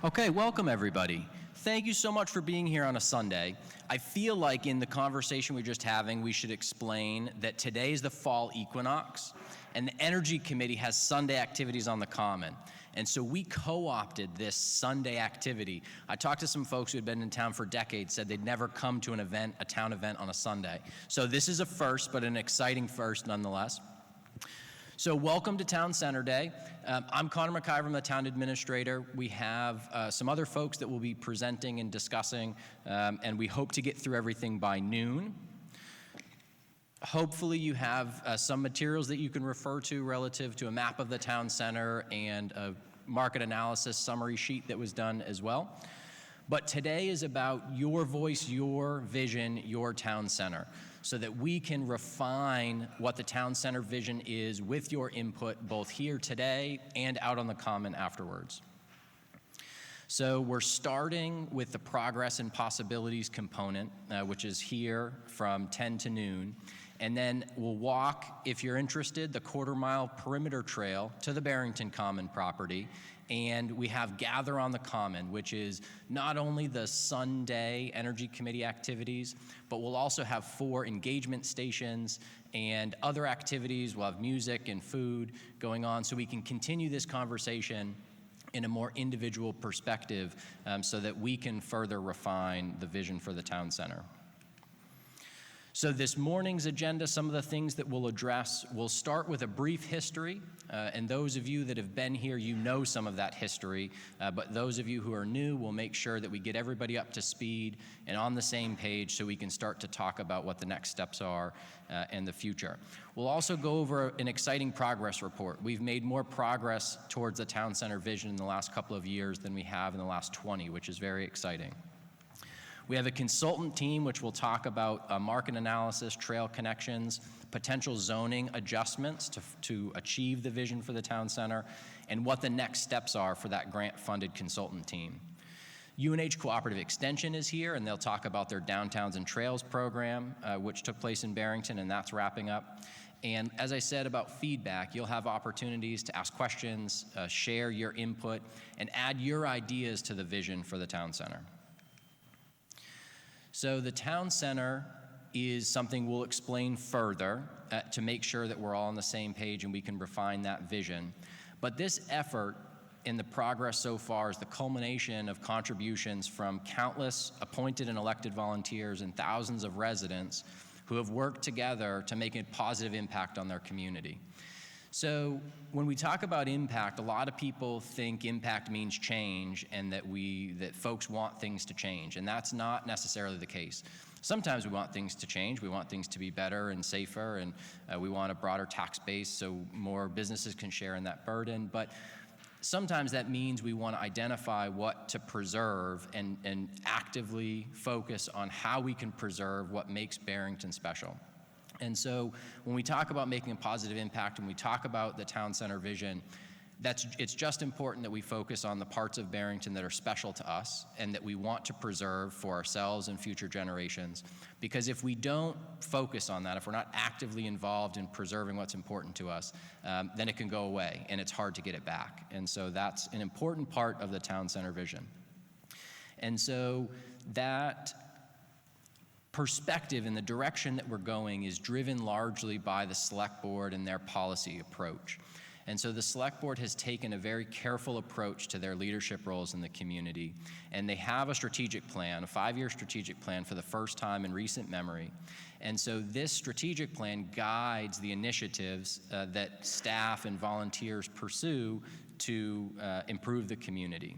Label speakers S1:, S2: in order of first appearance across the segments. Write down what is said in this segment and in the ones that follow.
S1: Okay, welcome everybody. Thank you so much for being here on a Sunday. I feel like in the conversation we're just having, we should explain that today is the fall equinox, and the Energy Committee has Sunday activities on the Common. And so we co-opted this Sunday activity. I talked to some folks who had been in town for decades, said they'd never come to an event, a town event on a Sunday. So this is a first, but an exciting first nonetheless. So welcome to Town Center Day. I'm Connor McIver, I'm the town administrator. We have some other folks that will be presenting and discussing, and we hope to get through everything by noon. Hopefully you have some materials that you can refer to relative to a map of the town center and a market analysis summary sheet that was done as well. But today is about your voice, your vision, your town center, so that we can refine what the town center vision is with your input both here today and out on the Common afterwards. So we're starting with the progress and possibilities component, which is here from 10 to noon. And then we'll walk, if you're interested, the quarter-mile perimeter trail to the Barrington Common property. And we have Gather on the Common, which is not only the Sunday Energy Committee activities, but we'll also have 4 engagement stations and other activities. We'll have music and food going on so we can continue this conversation in a more individual perspective so that we can further refine the vision for the town center. So this morning's agenda, some of the things that we'll address, we'll start with a brief history, and those of you that have been here, you know some of that history, but those of you who are new, we'll make sure that we get everybody up to speed and on the same page so we can start to talk about what the next steps are and the future. We'll also go over an exciting progress report. We've made more progress towards the town center vision in the last couple of years than we have in the last 20, which is very exciting. We have a consultant team which will talk about market analysis, trail connections, potential zoning adjustments to achieve the vision for the town center, and what the next steps are for that grant-funded consultant team. UNH Cooperative Extension is here, and they'll talk about their Downtowns and Trails program, which took place in Barrington, and that's wrapping up. And as I said about feedback, you'll have opportunities to ask questions, share your input, and add your ideas to the vision for the town center. So the town center is something we'll explain further to make sure that we're all on the same page and we can refine that vision. But this effort in the progress so far is the culmination of contributions from countless appointed and elected volunteers and thousands of residents who have worked together to make a positive impact on their community. So when we talk about impact, a lot of people think impact means change and that folks want things to change, and that's not necessarily the case. Sometimes we want things to change. We want things to be better and safer, and we want a broader tax base so more businesses can share in that burden. But sometimes that means we want to identify what to preserve and actively focus on how we can preserve what makes Barrington special. And so when we talk about making a positive impact and we talk about the town center vision, it's just important that we focus on the parts of Barrington that are special to us and that we want to preserve for ourselves and future generations. Because if we don't focus on that, if we're not actively involved in preserving what's important to us, then it can go away and it's hard to get it back. And so that's an important part of the town center vision. And so that perspective and the direction that we're going is driven largely by the select board and their policy approach. And so the select board has taken a very careful approach to their leadership roles in the community, and they have a strategic plan, a 5-year strategic plan for the first time in recent memory. And so this strategic plan guides the initiatives that staff and volunteers pursue to improve the community.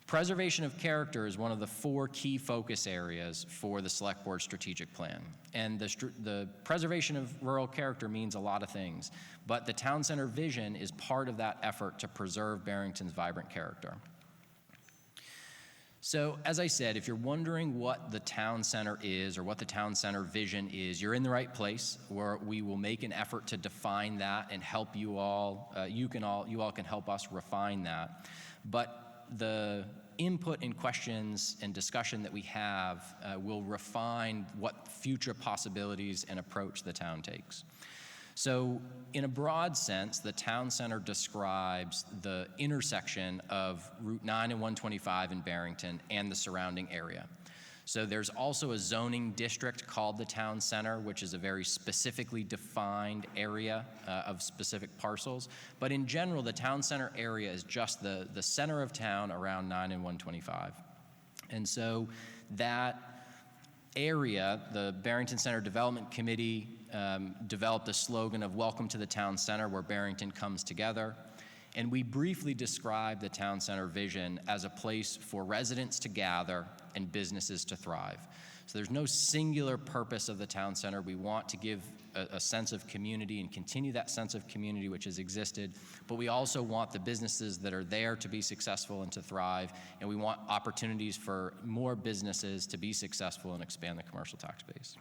S1: Preservation of character is one of the 4 key focus areas for the Select Board strategic plan. And the preservation of rural character means a lot of things, but the town center vision is part of that effort to preserve Barrington's vibrant character. So, as I said, if you're wondering what the town center is or what the town center vision is, you're in the right place, where we will make an effort to define that and help you all. You all can help us refine that. But the input and questions and discussion that we have will refine what future possibilities and approach the town takes. So in a broad sense, the town center describes the intersection of Route 9 and 125 in Barrington and the surrounding area. So there's also a zoning district called the town center, which is a very specifically defined area of specific parcels. But in general, the town center area is just the center of town around 9 and 125. And so that area, the Barrington Center Development Committee developed a slogan of "Welcome to the Town Center, where Barrington comes together." And we briefly described the town center vision as a place for residents to gather and businesses to thrive. So there's no singular purpose of the town center. We want to give a sense of community and continue that sense of community which has existed, but we also want the businesses that are there to be successful and to thrive, and we want opportunities for more businesses to be successful and expand the commercial tax base.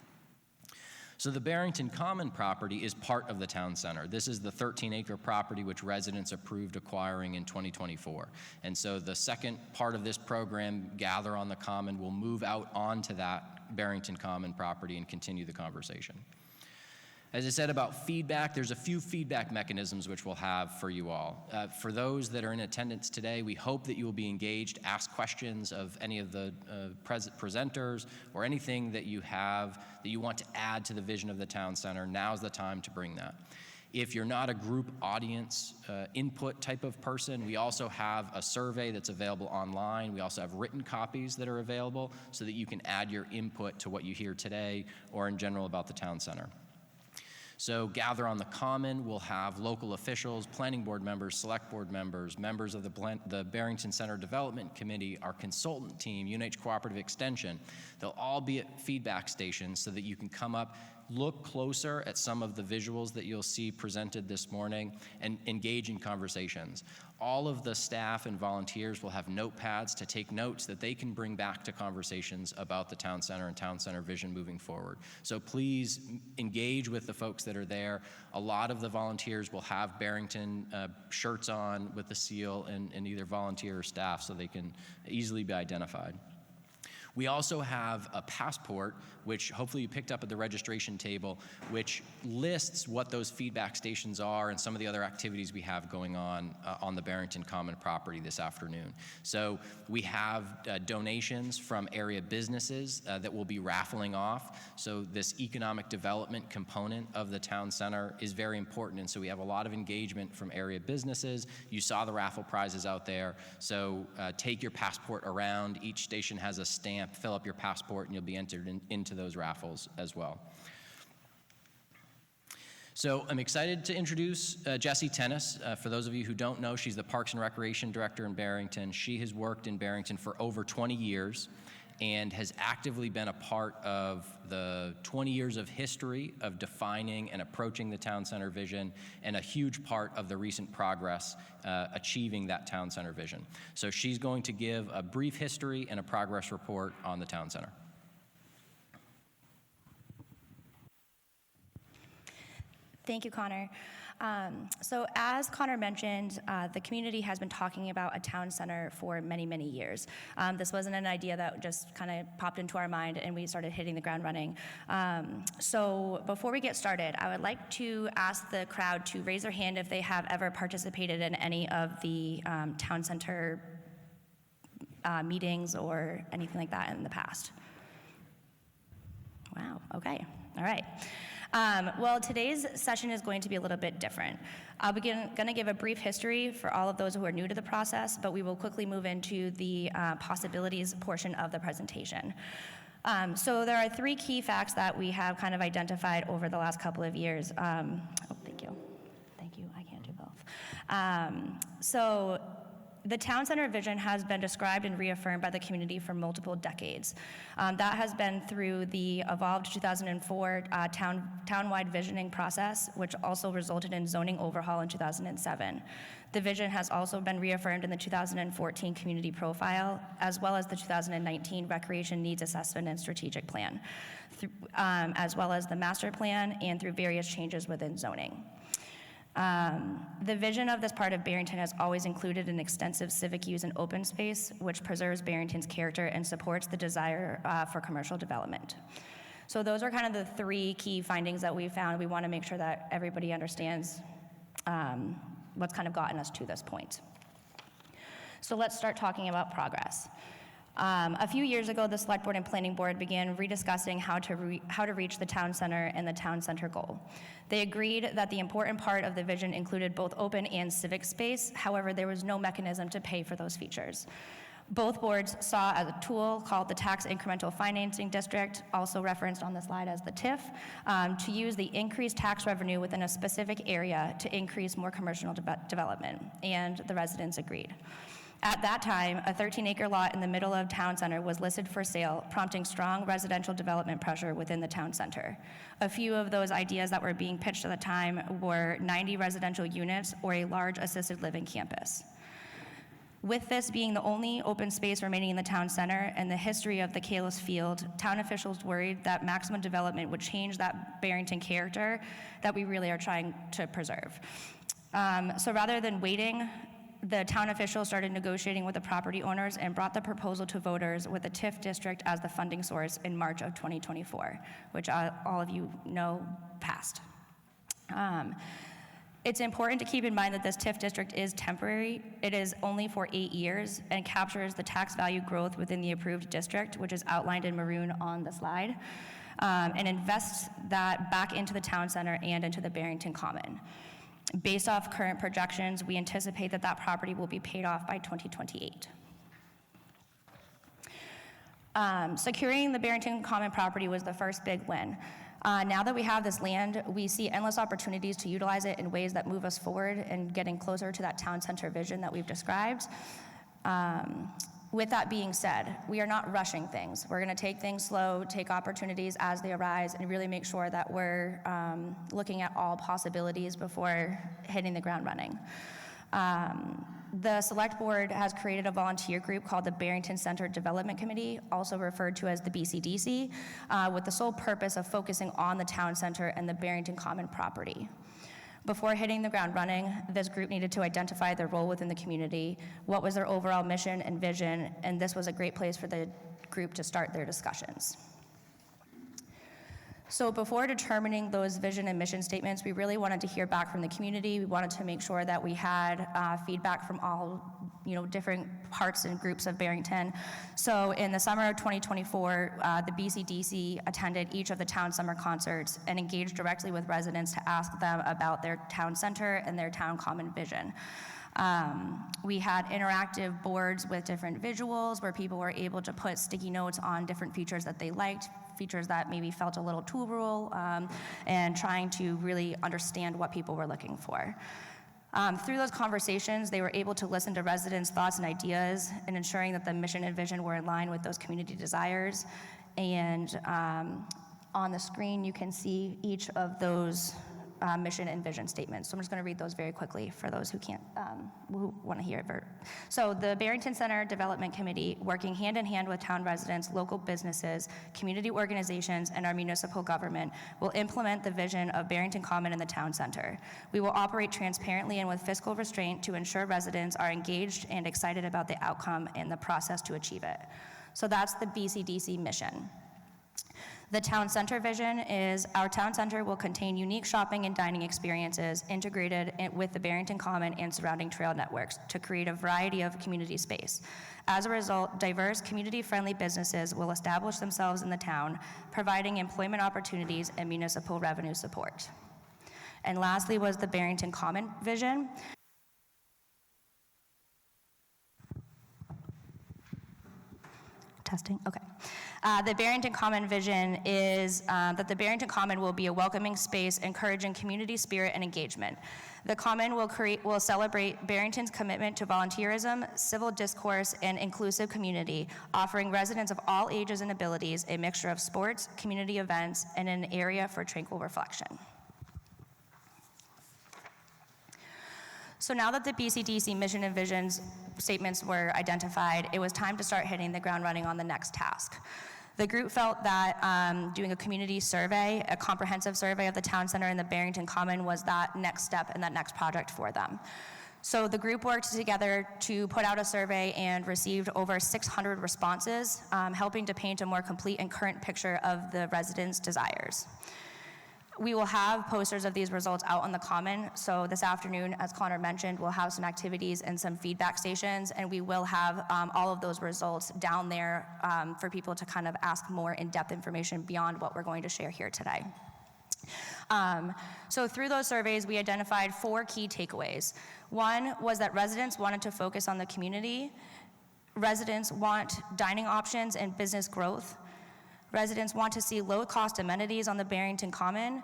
S1: So the Barrington Common property is part of the town center. This is the 13-acre property which residents approved acquiring in 2024. And so the second part of this program, Gather on the Common, will move out onto that Barrington Common property and continue the conversation. As I said about feedback, there's a few feedback mechanisms which we'll have for you all. For those that are in attendance today, we hope that you will be engaged, ask questions of any of the presenters, or anything that you have that you want to add to the vision of the town center. Now's the time to bring that. If you're not a group audience input type of person, we also have a survey that's available online. We also have written copies that are available so that you can add your input to what you hear today or in general about the town center. So Gather on the Common will have local officials, planning board members, select board members, members of the Barrington Center Development Committee, our consultant team, UNH Cooperative Extension. They'll all be at feedback stations so that you can come up, look closer at some of the visuals that you'll see presented this morning, and engage in conversations. All of the staff and volunteers will have notepads to take notes that they can bring back to conversations about the town center and town center vision moving forward. So please engage with the folks that are there. A lot of the volunteers will have Barrington shirts on with the seal and either volunteer or staff so they can easily be identified. We also have a passport, which hopefully you picked up at the registration table, which lists what those feedback stations are and some of the other activities we have going on the Barrington Common property this afternoon. So we have donations from area businesses that we'll be raffling off. So this economic development component of the town center is very important, and so we have a lot of engagement from area businesses. You saw the raffle prizes out there, so take your passport around. Each station has a stamp. Fill up your passport and you'll be entered into those raffles as well. So I'm excited to introduce Jessie Tennis. For those of you who don't know, she's the Parks and Recreation Director in Barrington. She has worked in Barrington for over 20 years and has actively been a part of the 20 years of history of defining and approaching the town center vision, and a huge part of the recent progress achieving that town center vision. So she's going to give a brief history and a progress report on the town center.
S2: Thank you, Connor. So as Connor mentioned, the community has been talking about a town center for many, many years. This wasn't an idea that just kind of popped into our mind and we started hitting the ground running. So before we get started, I would like to ask the crowd to raise their hand if they have ever participated in any of the town center meetings or anything like that in the past. Wow, okay, all right. Well, today's session is going to be a little bit different. I'll be going to give a brief history for all of those who are new to the process, but we will quickly move into the possibilities portion of the presentation. So there are three key facts that we have kind of identified over the last couple of years. Thank you. Thank you. I can't do both. So the town center vision has been described and reaffirmed by the community for multiple decades. That has been through the evolved 2004 town-wide visioning process, which also resulted in zoning overhaul in 2007. The vision has also been reaffirmed in the 2014 community profile, as well as the 2019 recreation needs assessment and strategic plan, as well as the master plan and through various changes within zoning. The vision of this part of Barrington has always included an extensive civic use and open space, which preserves Barrington's character and supports the desire for commercial development. So those are kind of the three key findings that we found. We want to make sure that everybody understands what's kind of gotten us to this point. So let's start talking about progress. A few years ago, the Select Board and Planning Board began rediscussing how to reach the town center and the town center goal. They agreed that the important part of the vision included both open and civic space. However, there was no mechanism to pay for those features. Both boards saw as a tool called the Tax Incremental Financing District, also referenced on the slide as the TIF, to use the increased tax revenue within a specific area to increase more commercial development, and the residents agreed. At that time, a 13-acre lot in the middle of town center was listed for sale, prompting strong residential development pressure within the town center. A few of those ideas that were being pitched at the time were 90 residential units or a large assisted living campus. With this being the only open space remaining in the town center and the history of the Kalos Field, town officials worried that maximum development would change that Barrington character that we really are trying to preserve. So rather than waiting, the town officials started negotiating with the property owners and brought the proposal to voters with the TIF district as the funding source in March of 2024, which all of you know passed. It's important to keep in mind that this TIF district is temporary. It is only for 8 years and captures the tax value growth within the approved district, which is outlined in maroon on the slide, and invests that back into the town center and into the Barrington Common. Based off current projections, we anticipate that that property will be paid off by 2028. Securing the Barrington Common property was the first big win. Now that we have this land, we see endless opportunities to utilize it in ways that move us forward and getting closer to that town center vision that we've described. With that being said, we are not rushing things. We're going to take things slow, take opportunities as they arise, and really make sure that we're looking at all possibilities before hitting the ground running. The Select Board has created a volunteer group called the Barrington Center Development Committee, also referred to as the BCDC, with the sole purpose of focusing on the town center and the Barrington Common property. Before hitting the ground running, this group needed to identify their role within the community, what was their overall mission and vision, and this was a great place for the group to start their discussions. So before determining those vision and mission statements, we really wanted to hear back from the community. We wanted to make sure that we had feedback from all different parts and groups of Barrington. So in the summer of 2024, the BCDC attended each of the town summer concerts and engaged directly with residents to ask them about their town center and their town common vision. We had interactive boards with different visuals where people were able to put sticky notes on different features that they liked, features that maybe felt a little too rural, and trying to really understand what people were looking for. Through those conversations, they were able to listen to residents' thoughts and ideas and ensuring that the mission and vision were in line with those community desires. And on the screen, you can see each of those mission and vision statements. So I'm just going to read those very quickly for those who can't, who want to hear it. So the Barrington Center Development Committee, working hand in hand with town residents, local businesses, community organizations, and our municipal government, will implement the vision of Barrington Common in the town center. We will operate transparently and with fiscal restraint to ensure residents are engaged and excited about the outcome and the process to achieve it. So that's the BCDC mission. The town center vision is our town center will contain unique shopping and dining experiences integrated with the Barrington Common and surrounding trail networks to create a variety of community space. As a result, diverse community-friendly businesses will establish themselves in the town, providing employment opportunities and municipal revenue support. And lastly was the Barrington Common vision. Testing, okay. The Barrington Common vision is that the Barrington Common will be a welcoming space, encouraging community spirit and engagement. The Common will celebrate Barrington's commitment to volunteerism, civil discourse, and inclusive community, offering residents of all ages and abilities a mixture of sports, community events, and an area for tranquil reflection. So now that the BCDC mission and visions statements were identified, it was time to start hitting the ground running on the next task. The group felt that doing a community survey, a comprehensive survey of the town center and the Barrington Common was that next step and that next project for them. So the group worked together to put out a survey and received over 600 responses, helping to paint a more complete and current picture of the residents' desires. We will have posters of these results out on the Common. So this afternoon, as Connor mentioned, we'll have some activities and some feedback stations, and we will have all of those results down there for people to kind of ask more in-depth information beyond what we're going to share here today. So through those surveys, we identified 4 key takeaways. One was that residents wanted to focus on the community. Residents want dining options and business growth. Residents want to see low-cost amenities on the Barrington Common,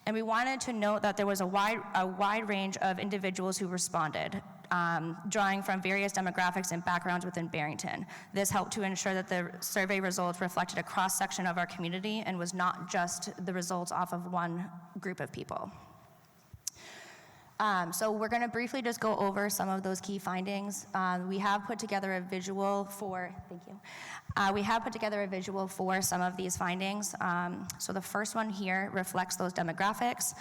S2: and we wanted to note that there was a wide range of individuals who responded, drawing from various demographics and backgrounds within Barrington. This helped to ensure that the survey results reflected a cross-section of our community and was not just the results off of one group of people. So we're going to briefly just go over some of those key findings. We have put together a visual for, thank you. We have put together a visual for some of these findings. So the first one here reflects those demographics.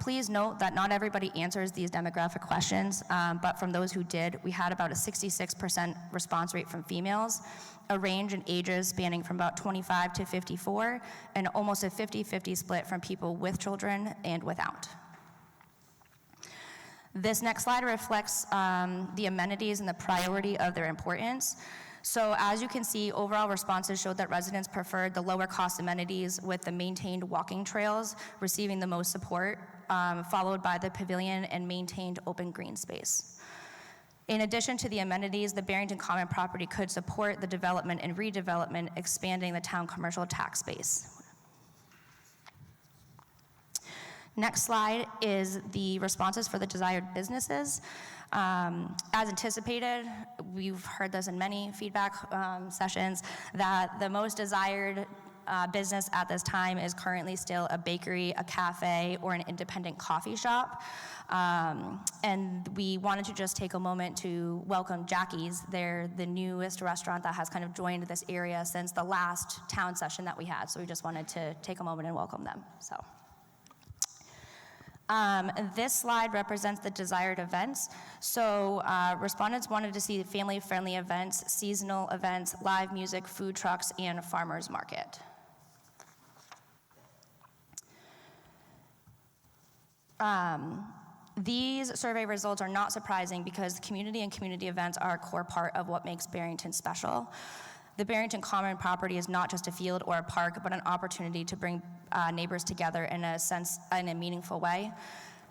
S2: Please note that not everybody answers these demographic questions, but from those who did, we had about a 66% response rate from females, a range in ages spanning from about 25 to 54, and almost a 50-50 split from people with children and without. This next slide reflects the amenities and the priority of their importance. So as you can see, overall responses showed that residents preferred the lower cost amenities with the maintained walking trails receiving the most support, followed by the pavilion and maintained open green space. In addition to the amenities, the Barrington Common property could support the development and redevelopment, expanding the town commercial tax base. Next slide is the responses for the desired businesses. As anticipated, we've heard this in many feedback sessions, that the most desired business at this time is currently still a bakery, a cafe, or an independent coffee shop. And we wanted to just take a moment to welcome Jackie's. They're the newest restaurant that has kind of joined this area since the last town session that we had. So we just wanted to take a moment and welcome them. So. This slide represents the desired events. So respondents wanted to see family-friendly events, seasonal events, live music, food trucks, and farmers market. These survey results are not surprising because community and community events are a core part of what makes Barrington special. The Barrington Common property is not just a field or a park, but an opportunity to bring neighbors together in a meaningful way.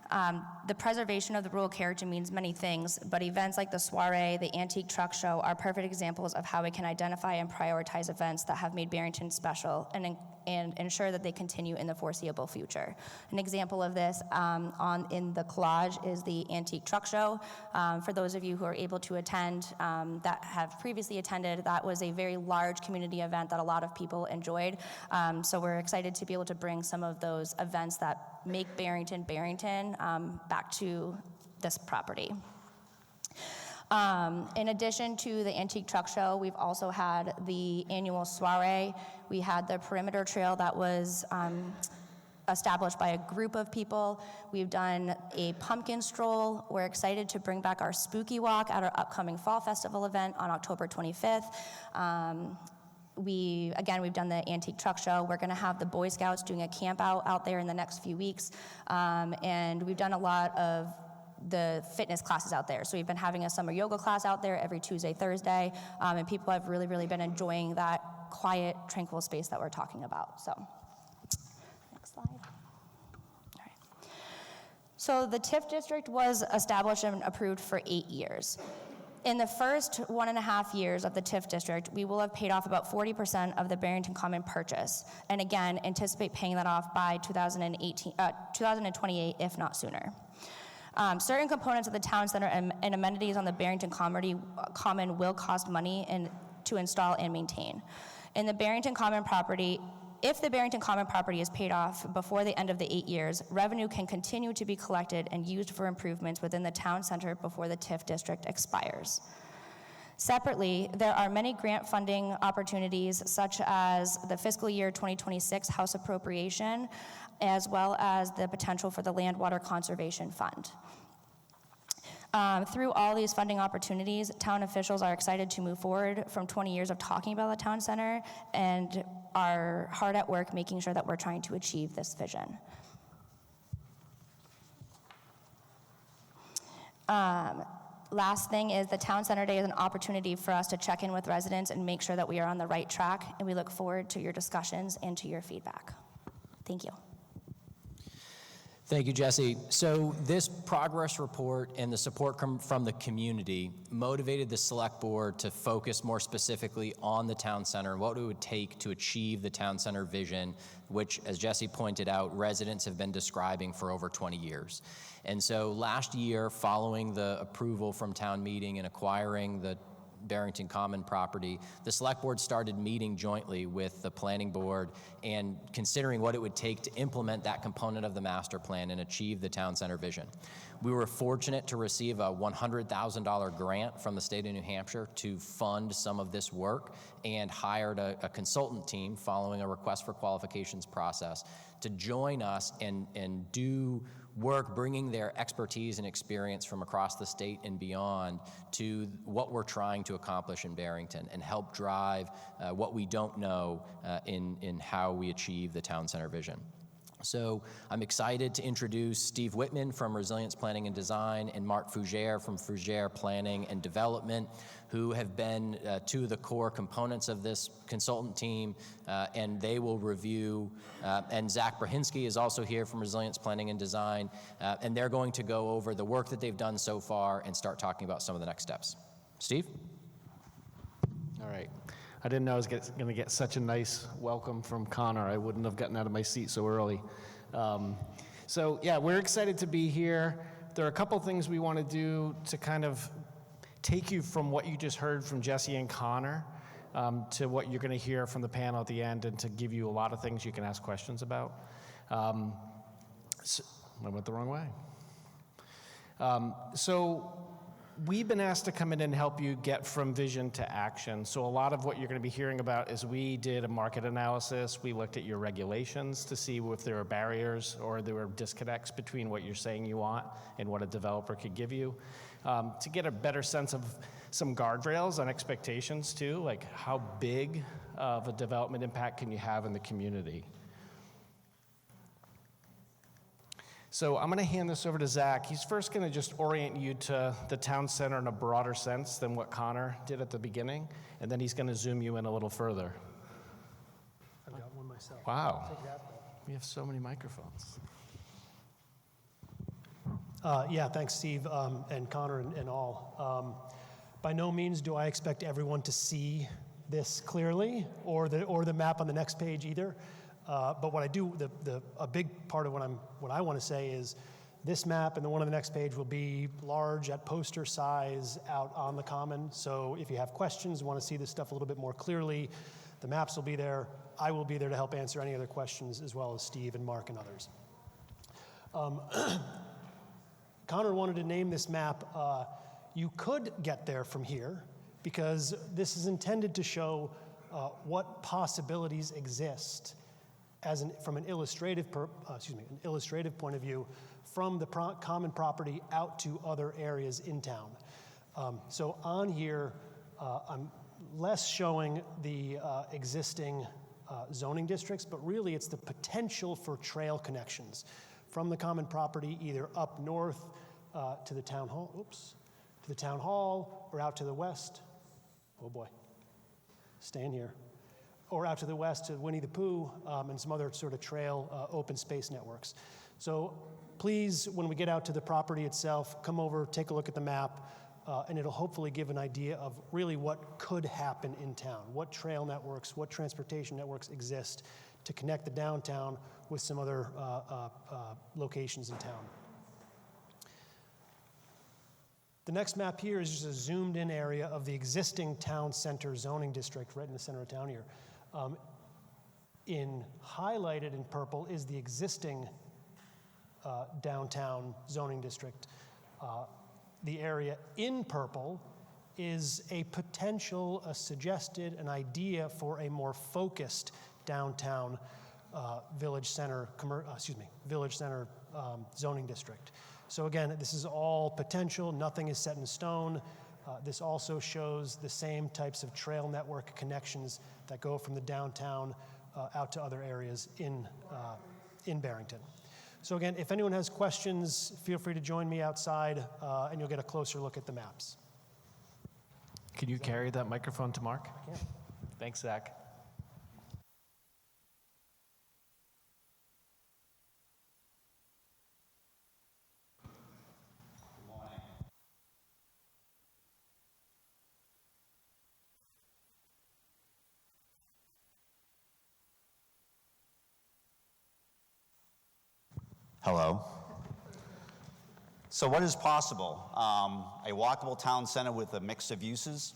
S2: The preservation of the rural character means many things, but events like the soiree, the antique truck show are perfect examples of how we can identify and prioritize events that have made Barrington special and ensure that they continue in the foreseeable future. An example of this in the collage is the antique truck show. For those of you who are able to attend, that have previously attended, that was a very large community event that a lot of people enjoyed. So we're excited to be able to bring some of those events that make Barrington back to this property. In addition to the antique truck show, we've also had the annual soiree. We had the perimeter trail that was established by a group of people. We've done a pumpkin stroll. We're excited to bring back our spooky walk at our upcoming fall festival event on October 25th. We've done the antique truck show. We're going to have the Boy Scouts doing a camp out there in the next few weeks. And we've done a lot of the fitness classes out there. So we've been having a summer yoga class out there every Tuesday, Thursday, and people have really, really been enjoying that quiet, tranquil space that we're talking about. So, next slide. All right. So the TIF district was established and approved for 8 years. In the first 1.5 years of the TIF district, we will have paid off about 40% of the Barrington Common purchase, and again, anticipate paying that off by 2028, if not sooner. Certain components of the town center and amenities on the Barrington Common will cost money to install and maintain. In the Barrington Common property, if the Barrington Common property is paid off before the end of the 8 years, revenue can continue to be collected and used for improvements within the town center before the TIF district expires. Separately, there are many grant funding opportunities, such as the fiscal year 2026 House appropriation, as well as the potential for the Land Water Conservation Fund. Through all these funding opportunities, town officials are excited to move forward from 20 years of talking about the town center and are hard at work making sure that we're trying to achieve this vision. Last thing is the Town Center Day is an opportunity for us to check in with residents and make sure that we are on the right track, and we look forward to your discussions and to your feedback. Thank you.
S1: Thank you, Jesse. So this progress report and the support from the community motivated the select board to focus more specifically on the town center and what it would take to achieve the town center vision, which, as Jesse pointed out, residents have been describing for over 20 years. And so last year, following the approval from town meeting and acquiring the Barrington Common property, the select board started meeting jointly with the planning board and considering what it would take to implement that component of the master plan and achieve the town center vision. We were fortunate to receive a $100,000 grant from the state of New Hampshire to fund some of this work and hired a consultant team following a request for qualifications process to join us and do work bringing their expertise and experience from across the state and beyond to what we're trying to accomplish in Barrington and help drive what we don't know in how we achieve the town center vision. So I'm excited to introduce Steve Whitman from Resilience Planning and Design and Mark Fougere from Fougere Planning and Development, who have been two of the core components of this consultant team, and they will review, and Zach Brahinsky is also here from Resilience Planning and Design, and they're going to go over the work that they've done so far and start talking about some of the next steps. Steve?
S3: All right. I didn't know I was going to get such a nice welcome from Connor. I wouldn't have gotten out of my seat so early. So yeah, we're excited to be here. There are a couple things we want to do to kind of take you from what you just heard from Jesse and Connor to what you're going to hear from the panel at the end, and to give you a lot of things you can ask questions about. So, I went the wrong way. So we've been asked to come in and help you get from vision to action. So a lot of what you're going to be hearing about is we did a market analysis. We looked at your regulations to see if there are barriers or there were disconnects between what you're saying you want and what a developer could give you. To get a better sense of some guardrails on expectations too, like how big of a development impact can you have in the community. So I'm going to hand this over to Zach. He's first going to just orient you to the town center in a broader sense than what Connor did at the beginning, and then he's going to zoom you in a little further.
S4: I've got one myself.
S3: Wow.
S4: Take that.
S3: We have so many microphones.
S4: Yeah, thanks, Steve, and Connor and all. By no means do I expect everyone to see this clearly, or the map on the next page either. But what I do, a big part of what I want to say is this map and the one on the next page will be large at poster size out on the common. So if you have questions, want to see this stuff a little bit more clearly, the maps will be there. I will be there to help answer any other questions, as well as Steve and Mark and others. Connor wanted to name this map, You Could Get There From Here, because this is intended to show what possibilities exist from an illustrative point of view, from the common property out to other areas in town. So on here, I'm less showing the existing zoning districts, but really it's the potential for trail connections from the common property, either up north to the town hall, or out to the west. Oh boy, staying here. Or out to the west to Winnie the Pooh and some other sort of trail open space networks. So please, when we get out to the property itself, come over, take a look at the map, and it'll hopefully give an idea of really what could happen in town, what trail networks, what transportation networks exist to connect the downtown with some other locations in town. The next map here is just a zoomed in area of the existing town center zoning district right in the center of town here. Highlighted in purple is the existing downtown zoning district. The area in purple is a potential, suggested, an idea for a more focused downtown village center zoning district. So again, this is all potential, nothing is set in stone. This also shows the same types of trail network connections that go from the downtown out to other areas in Barrington. So again, if anyone has questions, feel free to join me outside and you'll get a closer look at the maps.
S3: Can you carry that microphone to Mark?
S4: Yeah.
S3: Thanks, Zach.
S5: Hello. So what is possible? A walkable town center with a mix of uses,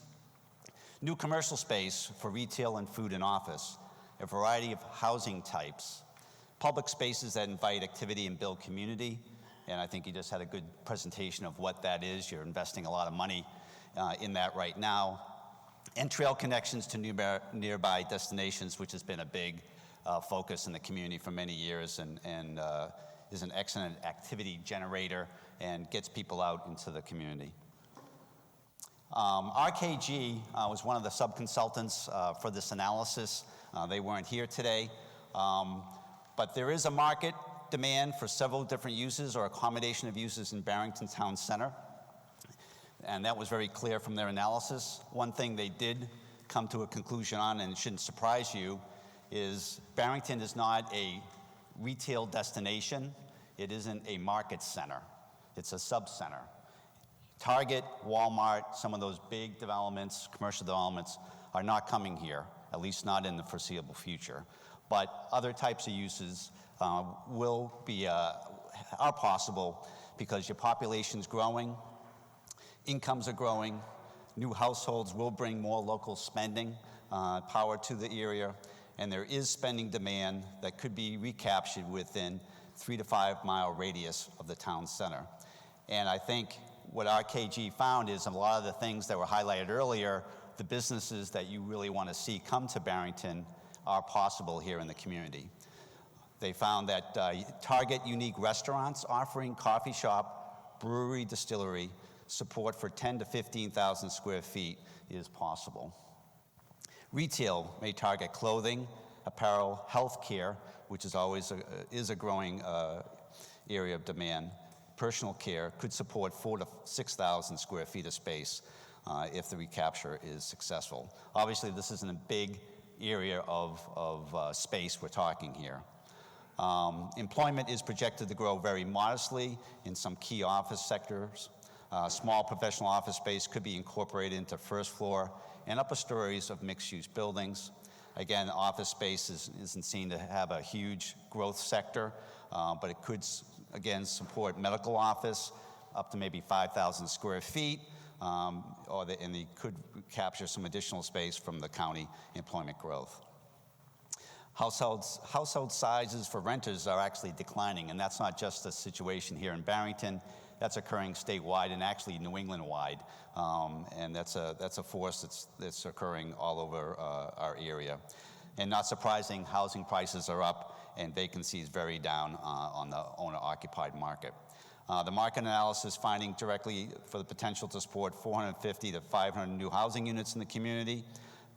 S5: new commercial space for retail and food and office, a variety of housing types, public spaces that invite activity and build community, and I think you just had a good presentation of what that is. You're investing a lot of money in that right now, and trail connections to nearby destinations, which has been a big focus in the community for many years, and is an excellent activity generator and gets people out into the community. RKG was one of the sub-consultants for this analysis. They weren't here today, but there is a market demand for several different uses or accommodation of uses in Barrington Town Center, and that was very clear from their analysis. One thing they did come to a conclusion on, and it shouldn't surprise you, is Barrington is not a retail destination. It isn't a market center. It's a sub-center. Target, Walmart, some of those big developments, commercial developments, are not coming here, at least not in the foreseeable future. But other types of uses are possible because your population's growing, incomes are growing, new households will bring more local spending power to the area, and there is spending demand that could be recaptured within 3 to 5 mile radius of the town center. And I think what RKG found is a lot of the things that were highlighted earlier, the businesses that you really want to see come to Barrington are possible here in the community. They found that target unique restaurants offering coffee shop, brewery, distillery, support for 10 to 15,000 square feet is possible. Retail may target clothing, apparel, healthcare, which is always a growing area of demand. Personal care could support 4,000 to 6,000 square feet of space if the recapture is successful. Obviously, this isn't a big area of space we're talking here. Employment is projected to grow very modestly in some key office sectors. Small professional office space could be incorporated into first floor and upper stories of mixed-use buildings. Again, office space isn't seen to have a huge growth sector, but it could, again, support medical office up to maybe 5,000 square feet, and they could capture some additional space from the county employment growth. Household sizes for renters are actually declining, and that's not just a situation here in Barrington. That's occurring statewide and actually New England-wide, and that's a force that's occurring all over our area. And not surprising, housing prices are up and vacancies very down on the owner-occupied market. The market analysis finding directly for the potential to support 450 to 500 new housing units in the community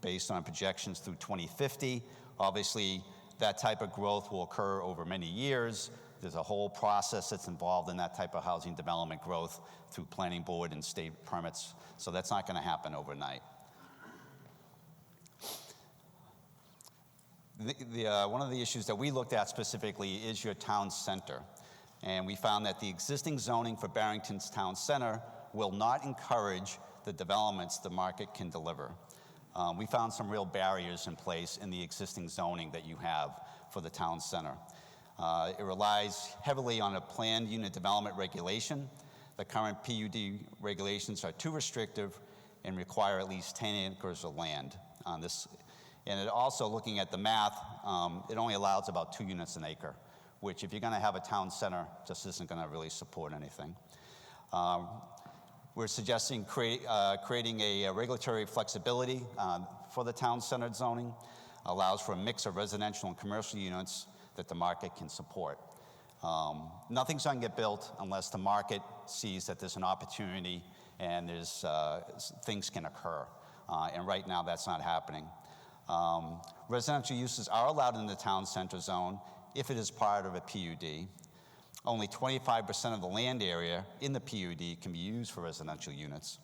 S5: based on projections through 2050. Obviously, that type of growth will occur over many years. There's a whole process that's involved in that type of housing development growth through planning board and state permits, so that's not going to happen overnight. One of the issues that we looked at specifically is your town center, and we found that the existing zoning for Barrington's town center will not encourage the developments the market can deliver. We found some real barriers in place in the existing zoning that you have for the town center. It relies heavily on a planned unit development regulation. The current PUD regulations are too restrictive and require at least 10 acres of land on this. And it also, looking at the math, it only allows about 2 units an acre, which if you're going to have a town center, just isn't going to really support anything. We're suggesting creating a regulatory flexibility for the town-centered zoning, allows for a mix of residential and commercial units that the market can support. Nothing's going to get built unless the market sees that there's an opportunity and there's, things can occur. And right now, that's not happening. Residential uses are allowed in the town center zone if it is part of a PUD. Only 25% of the land area in the PUD can be used for residential units.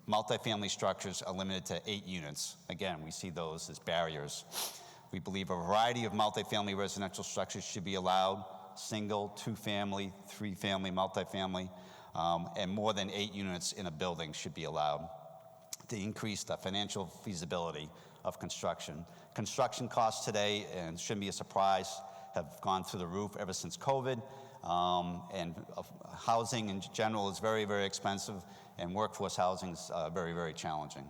S5: Multifamily structures are limited to 8 units. Again, we see those as barriers. We believe a variety of multifamily residential structures should be allowed: single, 2-family, 3-family, multifamily, and more than 8 units in a building should be allowed to increase the financial feasibility of construction. Construction costs today, and shouldn't be a surprise, have gone through the roof ever since COVID, and housing in general is very, very expensive, and workforce housing is very, very challenging.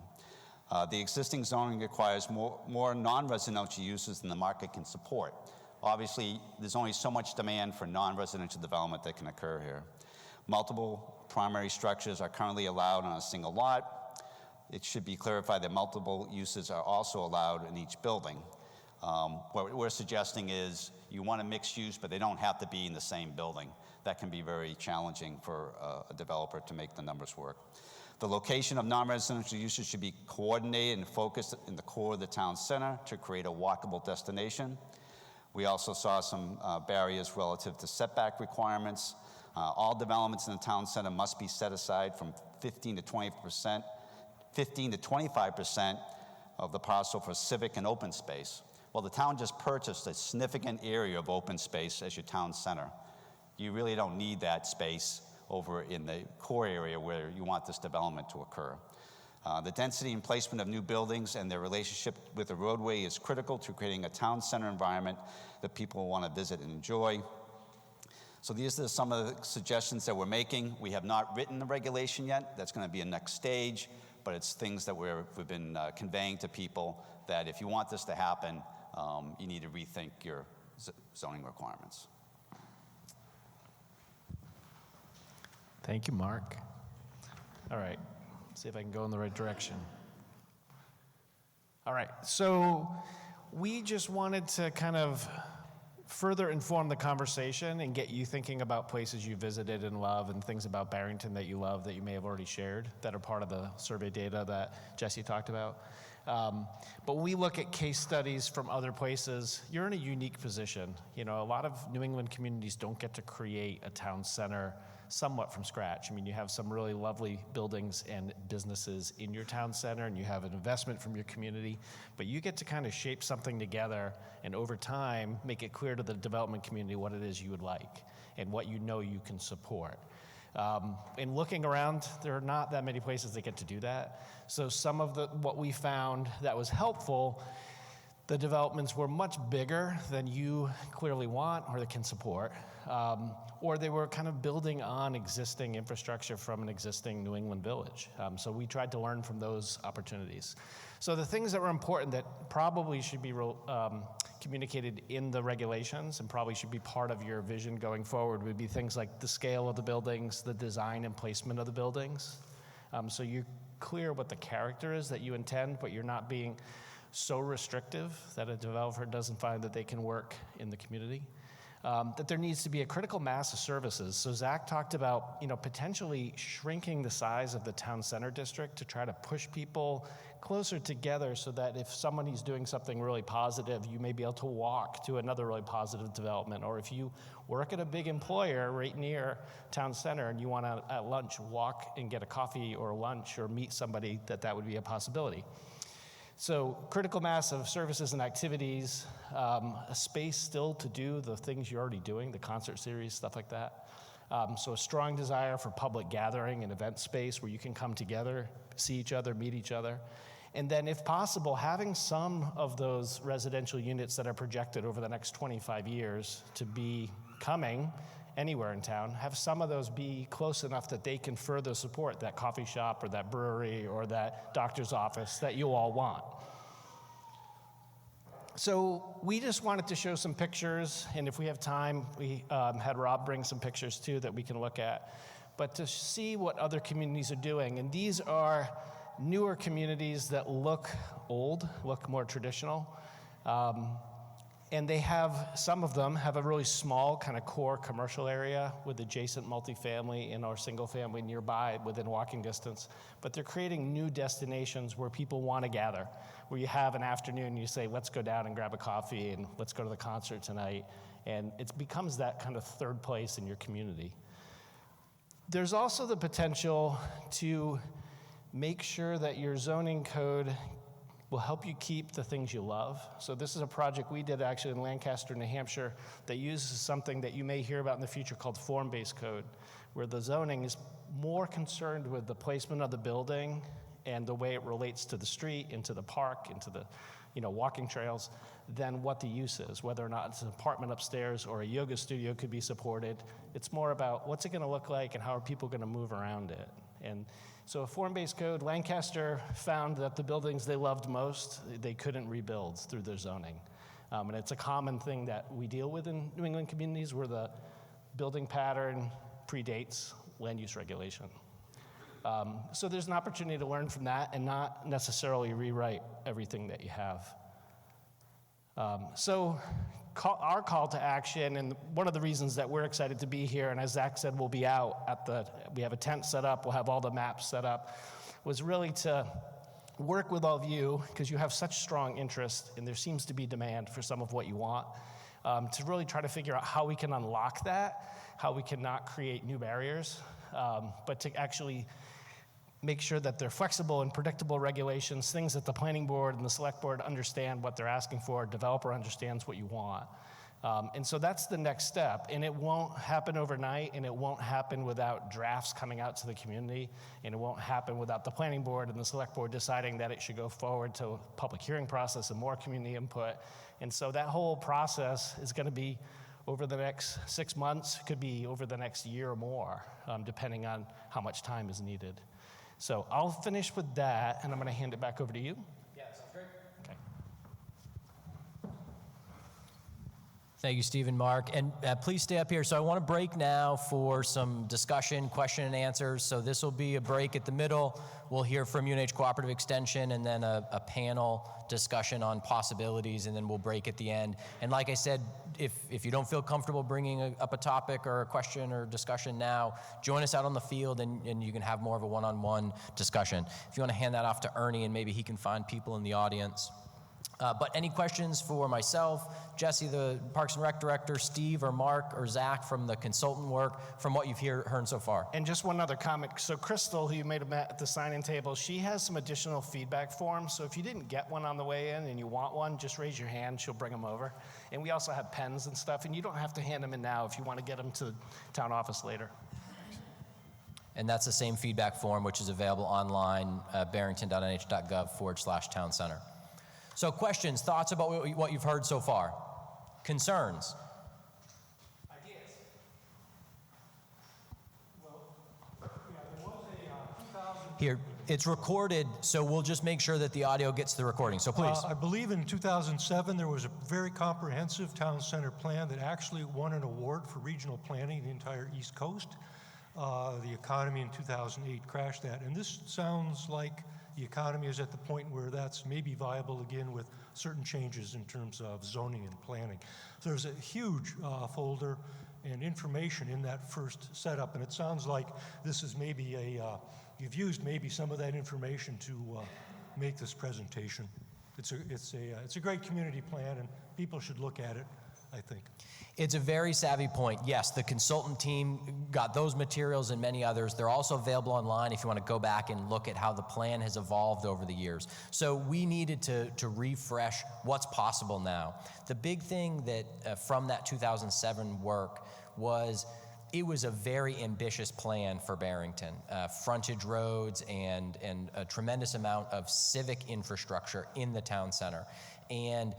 S5: The existing zoning requires more non-residential uses than the market can support. Obviously, there's only so much demand for non-residential development that can occur here. Multiple primary structures are currently allowed on a single lot. It should be clarified that multiple uses are also allowed in each building. What we're suggesting is you want a mixed use, but they don't have to be in the same building. That can be very challenging for a developer to make the numbers work. The location of non-residential uses should be coordinated and focused in the core of the town center to create a walkable destination. We also saw some barriers relative to setback requirements. All developments in the town center must be set aside from 15 to 25% of the parcel for civic and open space. Well, the town just purchased a significant area of open space as your town center. You really don't need that space over in the core area where you want this development to occur. The density and placement of new buildings and their relationship with the roadway is critical to creating a town center environment that people want to visit and enjoy. So these are some of the suggestions that we're making. We have not written the regulation yet. That's going to be a next stage, but it's things that we've been conveying to people that if you want this to happen, you need to rethink your zoning requirements.
S3: Thank you, Mark. All right, see if I can go in the right direction. All right, so we just wanted to kind of further inform the conversation and get you thinking about places you visited and love and things about Barrington that you love that you may have already shared that are part of the survey data that Jesse talked about. But when we look at case studies from other places, you're in a unique position. You know, a lot of New England communities don't get to create a town center somewhat from scratch. I mean, you have some really lovely buildings and businesses in your town center, and you have an investment from your community, but you get to kind of shape something together and over time make it clear to the development community what it is you would like and what you know you can support. In looking around, there are not that many places that get to do that. So some of what we found that was helpful, the developments were much bigger than you clearly want or that can support, or they were kind of building on existing infrastructure from an existing New England village. So we tried to learn from those opportunities. So the things that were important that probably should be communicated in the regulations and probably should be part of your vision going forward would be things like the scale of the buildings, the design and placement of the buildings. So you're clear what the character is that you intend, but you're not being so restrictive that a developer doesn't find that they can work in the community. That there needs to be a critical mass of services. So Zach talked about, you know, potentially shrinking the size of the town center district to try to push people closer together so that if somebody's doing something really positive, you may be able to walk to another really positive development. Or if you work at a big employer right near town center and you want to, at lunch, walk and get a coffee or lunch or meet somebody, that would be a possibility. So critical mass of services and activities, a space still to do the things you're already doing, the concert series, stuff like that. So a strong desire for public gathering and event space where you can come together, see each other, meet each other. And then if possible, having some of those residential units that are projected over the next 25 years to be coming anywhere in town, have some of those be close enough that they can further support that coffee shop or that brewery or that doctor's office that you all want. So we just wanted to show some pictures, and if we have time, we had Rob bring some pictures too that we can look at, but to see what other communities are doing. And these are newer communities that look old, look more traditional. And they have, some of them have a really small kind of core commercial area with adjacent multifamily and or single family nearby within walking distance. But they're creating new destinations where people want to gather, where you have an afternoon and you say, let's go down and grab a coffee and let's go to the concert tonight. And it becomes that kind of third place in your community. There's also the potential to make sure that your zoning code will help you keep the things you love. So this is a project we did actually in Lancaster, New Hampshire, that uses something that you may hear about in the future called form-based code, where the zoning is more concerned with the placement of the building and the way it relates to the street, into the park, into the walking trails, than what the use is, whether or not it's an apartment upstairs or a yoga studio could be supported. It's more about what's it gonna look like and how are people gonna move around it. And so a form-based code, Lancaster found that the buildings they loved most, they couldn't rebuild through their zoning. And it's a common thing that we deal with in New England communities where the building pattern predates land use regulation. So there's an opportunity to learn from that and not necessarily rewrite everything that you have. Our call to action, and one of the reasons that we're excited to be here, and as Zach said, we'll be out we have a tent set up, we'll have all the maps set up, was really to work with all of you, because you have such strong interest, and there seems to be demand for some of what you want, to really try to figure out how we can unlock that, how we can not create new barriers, but to actually make sure that they're flexible and predictable regulations, things that the planning board and the select board understand what they're asking for, developer understands what you want. And so that's the next step. And it won't happen overnight, and it won't happen without drafts coming out to the community, and it won't happen without the planning board and the select board deciding that it should go forward to a public hearing process and more community input. And so that whole process is gonna be over the next 6 months, could be over the next year or more, depending on how much time is needed. So I'll finish with that, and I'm going to hand it back over to you.
S1: Yeah, sounds great.
S3: Okay.
S1: Thank you, Steve and Mark. And please stay up here. So I want to break now for some discussion, question and answers. So this will be a break at the middle. We'll hear from UNH Cooperative Extension, and then a panel discussion on possibilities, and then we'll break at the end. And like I said, if you don't feel comfortable bringing up a topic or a question or discussion now, join us out on the field, and you can have more of a one-on-one discussion. If you want to hand that off to Ernie, and maybe he can find people in the audience. But any questions for myself, Jesse, the Parks and Rec Director, Steve or Mark or Zach from the consultant work, from what you've heard so far?
S3: And just one other comment. So Crystal, who you may have met at the sign-in table, she has some additional feedback forms. So if you didn't get one on the way in and you want one, just raise your hand. She'll bring them over. And we also have pens and stuff. And you don't have to hand them in now if you want to get them to the town office later.
S1: And that's the same feedback form, which is available online, barrington.nh.gov/town center. So questions, thoughts about what you've heard so far? Concerns?
S4: Ideas? Well, yeah, there was a 2000...
S1: Here, it's recorded, so we'll just make sure that the audio gets to the recording. So please.
S6: I believe in 2007 there was a very comprehensive town center plan that actually won an award for regional planning in the entire East Coast. The economy in 2008 crashed that, and this sounds like the economy is at the point where that's maybe viable again with certain changes in terms of zoning and planning. So there's a huge folder and information in that first setup, and it sounds like this is maybe you've used maybe some of that information to make this presentation. It's a great community plan, and people should look at it, I think.
S1: It's a very savvy point. Yes, the consultant team got those materials and many others. They're also available online if you want to go back and look at how the plan has evolved over the years. So we needed to refresh what's possible now. The big thing that from that 2007 work was it was a very ambitious plan for Barrington. Frontage roads and a tremendous amount of civic infrastructure in the town center. And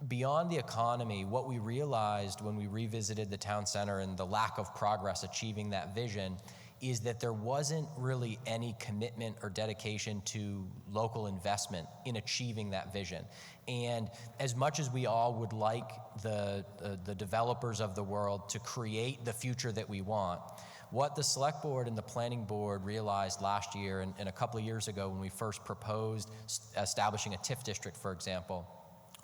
S1: beyond the economy, what we realized when we revisited the town center and the lack of progress achieving that vision is that there wasn't really any commitment or dedication to local investment in achieving that vision. And as much as we all would like the developers of the world to create the future that we want, what the select board and the planning board realized last year and a couple of years ago when we first proposed establishing a TIF district, for example,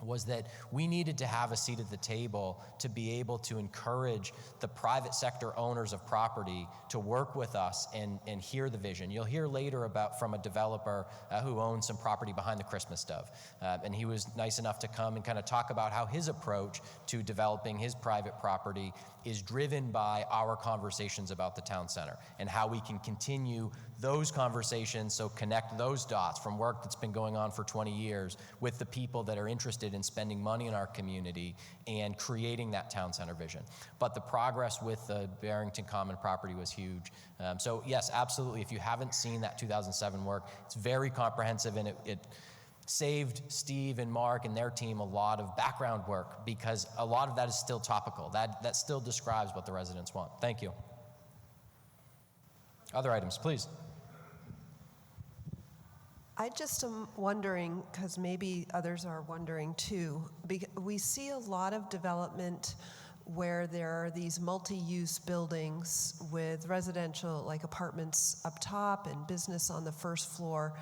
S1: was that we needed to have a seat at the table to be able to encourage the private sector owners of property to work with us and hear the vision. You'll hear later about from a developer who owns some property behind the Christmas Dove. And he was nice enough to come and kind of talk about how his approach to developing his private property is driven by our conversations about the town center and how we can continue those conversations, so connect those dots from work that's been going on for 20 years with the people that are interested in spending money in our community and creating that town center vision. But the progress with the Barrington Common property was huge. So yes, absolutely, if you haven't seen that 2007 work, it's very comprehensive, and it saved Steve and Mark and their team a lot of background work, because a lot of that is still topical. That still describes what the residents want. Thank you. Other items, please.
S7: I just am wondering, because maybe others are wondering too, we see a lot of development where there are these multi-use buildings with residential, like apartments up top and business on the first floor.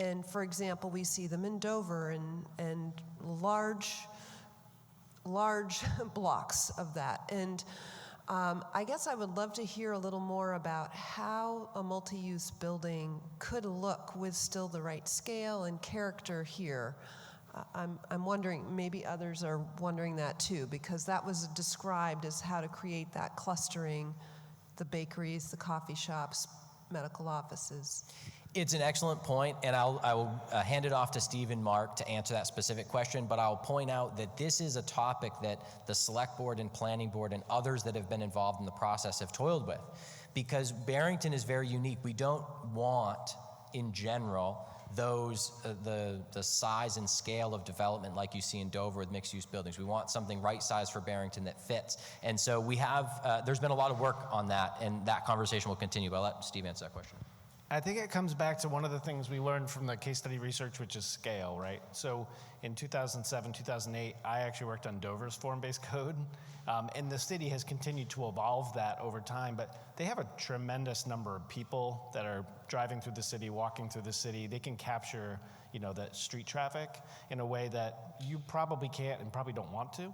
S7: And for example, we see them in Dover and large blocks of that. And I guess I would love to hear a little more about how a multi-use building could look with still the right scale and character here. I'm wondering, maybe others are wondering that too, because that was described as how to create that clustering, the bakeries, the coffee shops, medical offices.
S1: It's an excellent point, and I will hand it off to Steve and Mark to answer that specific question, but I'll point out that this is a topic that the Select Board and Planning Board and others that have been involved in the process have toiled with, because Barrington is very unique. We don't want, in general, those the size and scale of development like you see in Dover with mixed-use buildings. We want something right size for Barrington that fits, and so we have, there's been a lot of work on that, and that conversation will continue, but I'll let Steve answer that question.
S3: I think it comes back to one of the things we learned from the case study research, which is scale, right? So in 2007, 2008, I actually worked on Dover's form-based code, and the city has continued to evolve that over time, but they have a tremendous number of people that are driving through the city, walking through the city. They can capture, the street traffic in a way that you probably can't and probably don't want to.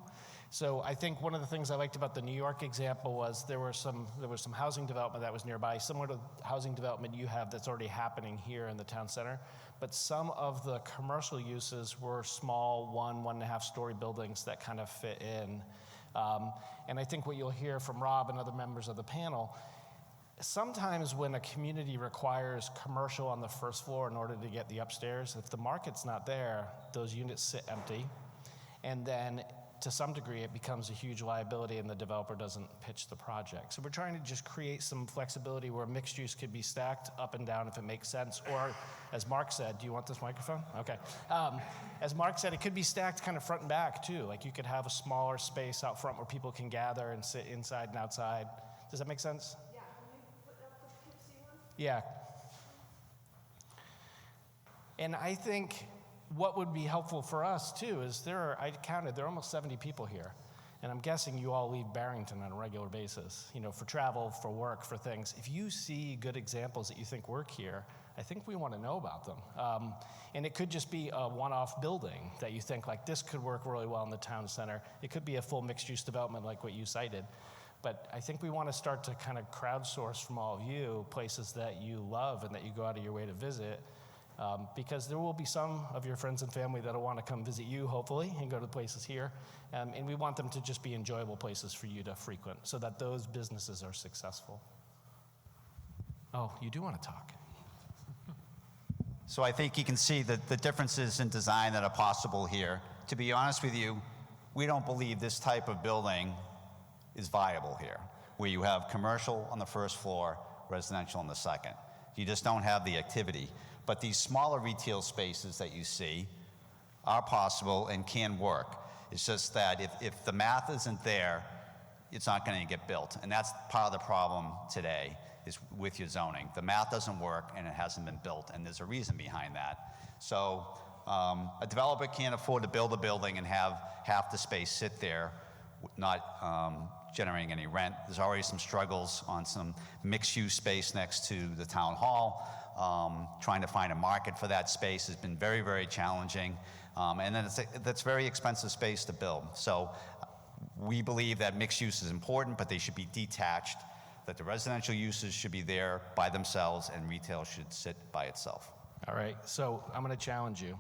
S3: So I think one of the things I liked about the New York example was there was some housing development that was nearby, similar to housing development you have that's already happening here in the town center. But some of the commercial uses were small 1.5 story buildings that kind of fit in. And I think what you'll hear from Rob and other members of the panel, sometimes when a community requires commercial on the first floor in order to get the upstairs, if the market's not there, those units sit empty. And then to some degree, it becomes a huge liability and the developer doesn't pitch the project. So we're trying to just create some flexibility where mixed use could be stacked up and down if it makes sense. Or as Mark said, do you want this microphone? Okay. As Mark said, it could be stacked kind of front and back too. Like you could have a smaller space out front where people can gather and sit inside and outside. Does that make sense?
S7: Yeah, can you put up the Pixie one?
S3: Yeah. And I think what would be helpful for us too is I counted, there are almost 70 people here. And I'm guessing you all leave Barrington on a regular basis, for travel, for work, for things. If you see good examples that you think work here, I think we want to know about them. And it could just be a one-off building that you think like this could work really well in the town center. It could be a full mixed-use development like what you cited. But I think we want to start to kind of crowdsource from all of you places that you love and that you go out of your way to visit. Because there will be some of your friends and family that will want to come visit you, hopefully, and go to places here. And we want them to just be enjoyable places for you to frequent so that those businesses are successful. Oh, you do want to talk.
S5: So I think you can see the differences in design that are possible here. To be honest with you, we don't believe this type of building is viable here, where you have commercial on the first floor, residential on the second. You just don't have the activity. But these smaller retail spaces that you see are possible and can work. It's just that if the math isn't there, it's not going to get built. And that's part of the problem today is with your zoning. The math doesn't work and it hasn't been built, and there's a reason behind that. So a developer can't afford to build a building and have half the space sit there, not generating any rent. There's already some struggles on some mixed-use space next to the town hall. Trying to find a market for that space has been very, very challenging. And then that's very expensive space to build. So we believe that mixed use is important, but they should be detached, that the residential uses should be there by themselves and retail should sit by itself.
S3: All right, so I'm going to challenge you.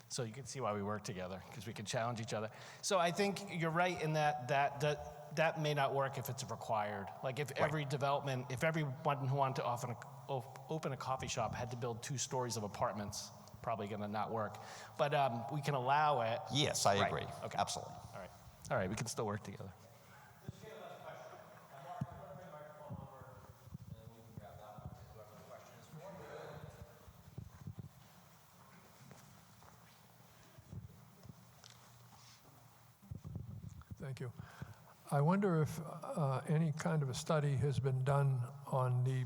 S3: So you can see why we work together, because we can challenge each other. So I think you're right in that may not work if it's required. Like if every development, if everyone who wanted to open a coffee shop had to build 2 stories of apartments, probably going to not work. But we can allow it.
S5: Yes, I
S3: Right,
S5: agree.
S3: okay.
S5: Absolutely.
S3: All right, we can still work together.
S8: Thank you. I wonder if any kind of a study has been done on the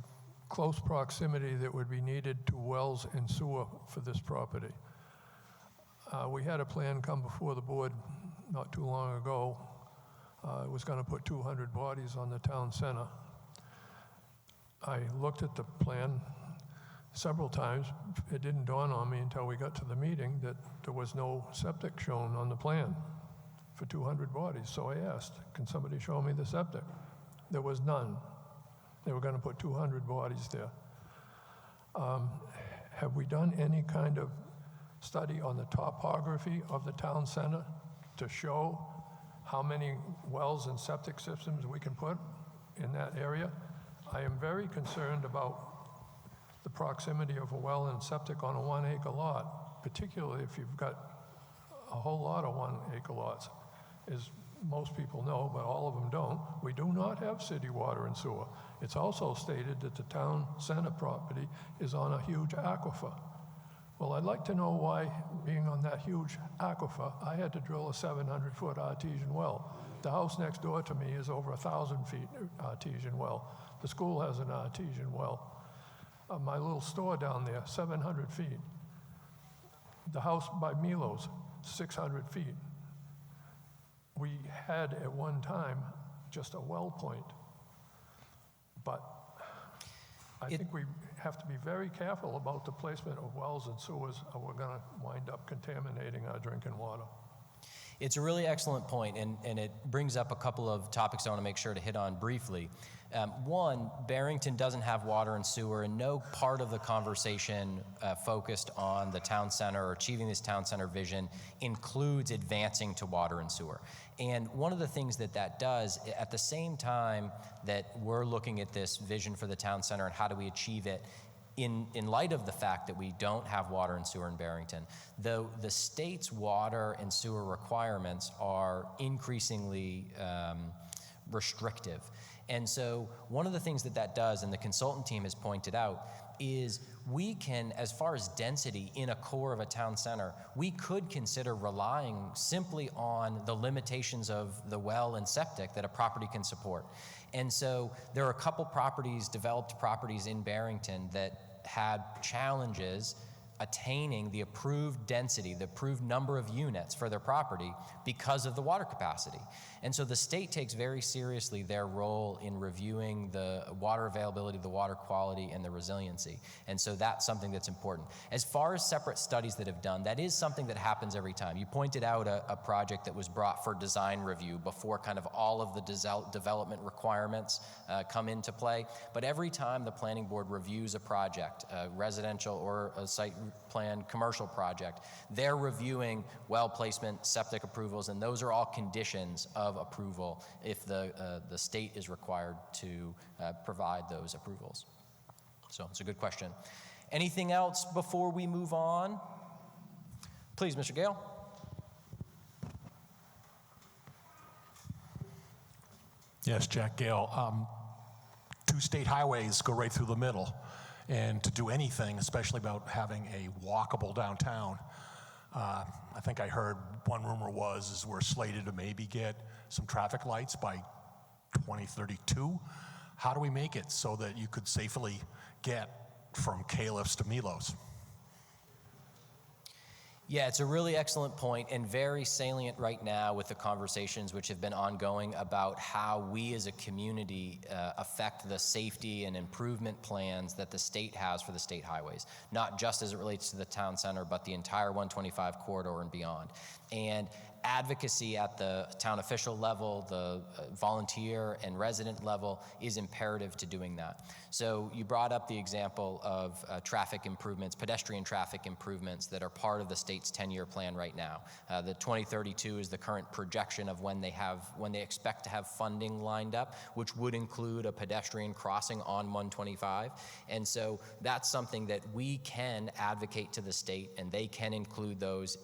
S8: close proximity that would be needed to wells and sewer for this property. We had a plan come before the board not too long ago. It was going to put 200 bodies on the town center. I looked at the plan several times. It didn't dawn on me until we got to the meeting that there was no septic shown on the plan for 200 bodies. So I asked, can somebody show me the septic? There was none. They were going to put 200 bodies there. Have we done any kind of study on the topography of the town center to show how many wells and septic systems we can put in that area? I am very concerned about the proximity of a well and septic on a 1-acre lot, particularly if you've got a whole lot of 1-acre lots. As most people know, but all of them don't, we do not have city water and sewer. It's also stated that the town center property is on a huge aquifer. Well, I'd like to know why, being on that huge aquifer, I had to drill a 700-foot artesian well. The house next door to me is over 1,000 feet artesian well. The school has an artesian well. My little store down there, 700 feet. The house by Milo's, 600 feet. We had at one time just a well point, but I think we have to be very careful about the placement of wells and sewers, or we're going to wind up contaminating our drinking water.
S1: It's a really excellent point, and it brings up a couple of topics I want to make sure to hit on briefly. One, Barrington doesn't have water and sewer, and no part of the conversation focused on the town center or achieving this town center vision includes advancing to water and sewer. And one of the things that does, at the same time that we're looking at this vision for the town center and how do we achieve it, in light of the fact that we don't have water and sewer in Barrington, though the state's water and sewer requirements are increasingly restrictive. And so one of the things that does, and the consultant team has pointed out, is we can, as far as density in a core of a town center, we could consider relying simply on the limitations of the well and septic that a property can support. And so there are a couple properties, developed properties in Barrington that had challenges attaining the approved density, the approved number of units for their property because of the water capacity. And so the state takes very seriously their role in reviewing the water availability, the water quality, and the resiliency. And so that's something that's important. As far as separate studies that have done, that is something that happens every time. You pointed out a project that was brought for design review before kind of all of the development requirements come into play. But every time the planning board reviews a project, a residential or a site plan commercial project, they're reviewing well placement, septic approvals, and those are all conditions of approval if the state is required to provide those approvals. So it's a good question. Anything else before we move on? Please, Mr. Gale.
S9: Yes, Jack Gale. 2 state highways go right through the middle. And to do anything, especially about having a walkable downtown, I think I heard one rumor is we're slated to maybe get some traffic lights by 2032. How do we make it so that you could safely get from Califf's to Milos?
S1: Yeah, it's a really excellent point and very salient right now with the conversations which have been ongoing about how we as a community affect the safety and improvement plans that the state has for the state highways, not just as it relates to the town center, but the entire 125 corridor and beyond. And advocacy at the town official level, the volunteer and resident level is imperative to doing that. So you brought up the example of traffic improvements, pedestrian traffic improvements that are part of the state's 10-year plan right now. The 2032 is the current projection of when they expect to have funding lined up, which would include a pedestrian crossing on 125. And so that's something that we can advocate to the state, and they can include those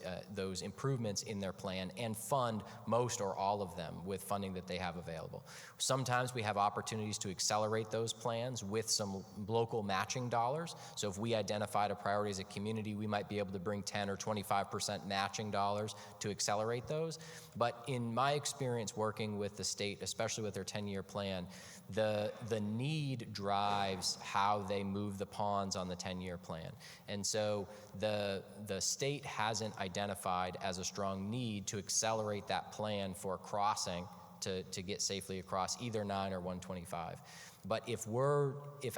S1: improvements in their plan and fund most or all of them with funding that they have available. Sometimes we have opportunities to accelerate those plans with some local matching dollars. So if we identified a priority as a community, we might be able to bring 10 or 25% matching dollars to accelerate those. But in my experience working with the state, especially with their 10-year plan, the need drives how they move the ponds on the 10-year plan. And so the state hasn't identified as a strong need to accelerate that plan for crossing to get safely across either 9 or 125. But if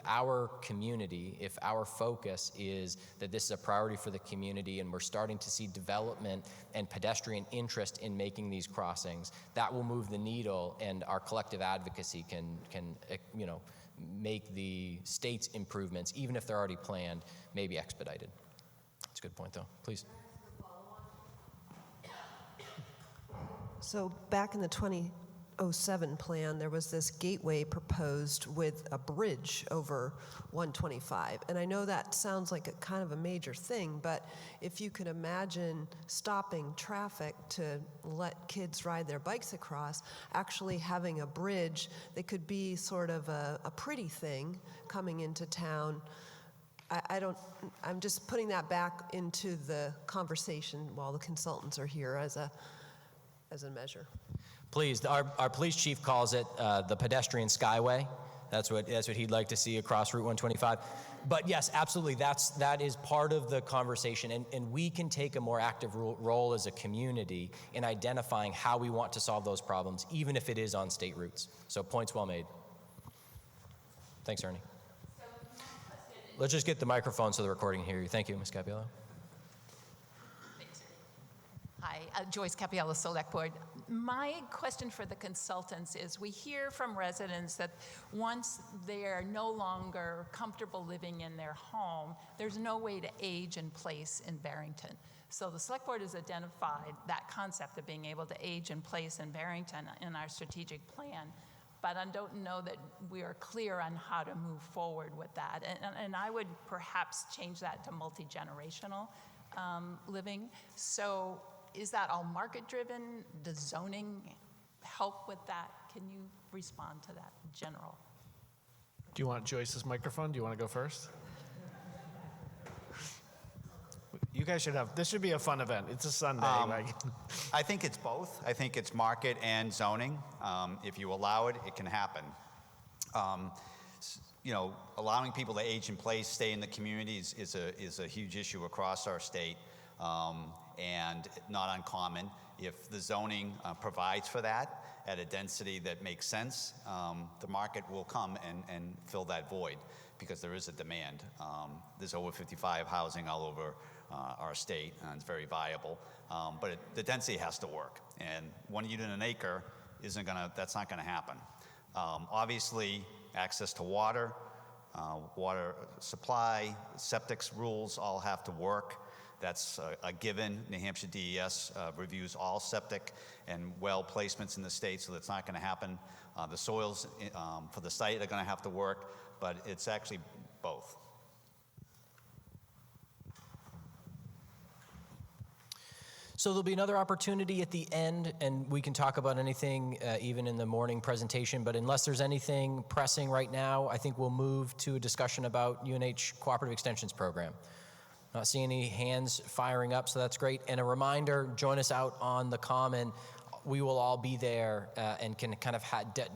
S1: our community, if our focus is that this is a priority for the community and we're starting to see development and pedestrian interest in making these crossings, that will move the needle, and our collective advocacy can make the state's improvements, even if they're already planned, maybe expedited. That's a good point, though. Please.
S7: So back in the 2007 plan, there was this gateway proposed with a bridge over 125. And I know that sounds like a kind of a major thing, but if you could imagine stopping traffic to let kids ride their bikes across, actually having a bridge that could be sort of a pretty thing coming into town. I'm just putting that back into the conversation while the consultants are here as a measure.
S1: Please, our police chief calls it the pedestrian skyway. That's what he'd like to see across Route 125. But yes, absolutely, that is part of the conversation, and we can take a more active role as a community in identifying how we want to solve those problems, even if it is on state routes. So points well made. Thanks, Ernie. Let's just get the microphone so the recording can hear you. Thank you, Ms. Capiello.
S10: Hi, Joyce Capiello, Select Board. My question for the consultants is, we hear from residents that once they're no longer comfortable living in their home, there's no way to age in place in Barrington. So the Select Board has identified that concept of being able to age in place in Barrington in our strategic plan, but I don't know that we are clear on how to move forward with that. And I would perhaps change that to multi-generational living. So is that all market-driven? Does zoning help with that? Can you respond to that in general?
S3: Do you want Joyce's microphone? Do you want to go first? You guys should this should be a fun event. It's a Sunday.
S5: I think it's both. I think it's market and zoning. If you allow it, it can happen. Allowing people to age in place, stay in the communities is a huge issue across our state. And not uncommon. If the zoning provides for that at a density that makes sense, the market will come and fill that void because there is a demand. There's over 55 housing all over our state, and it's very viable. But the density has to work, and 1 unit an acre that's not gonna happen. Obviously, access to water, water supply, septic rules all have to work. That's a given. New Hampshire DES reviews all septic and well placements in the state, so that's not going to happen. The soils for the site are going to have to work, but it's actually both.
S1: So there'll be another opportunity at the end, and we can talk about anything even in the morning presentation, but unless there's anything pressing right now, I think we'll move to a discussion about UNH Cooperative Extensions Program. Not seeing any hands firing up, so that's great. And a reminder, join us out on the Common. We will all be there and can kind of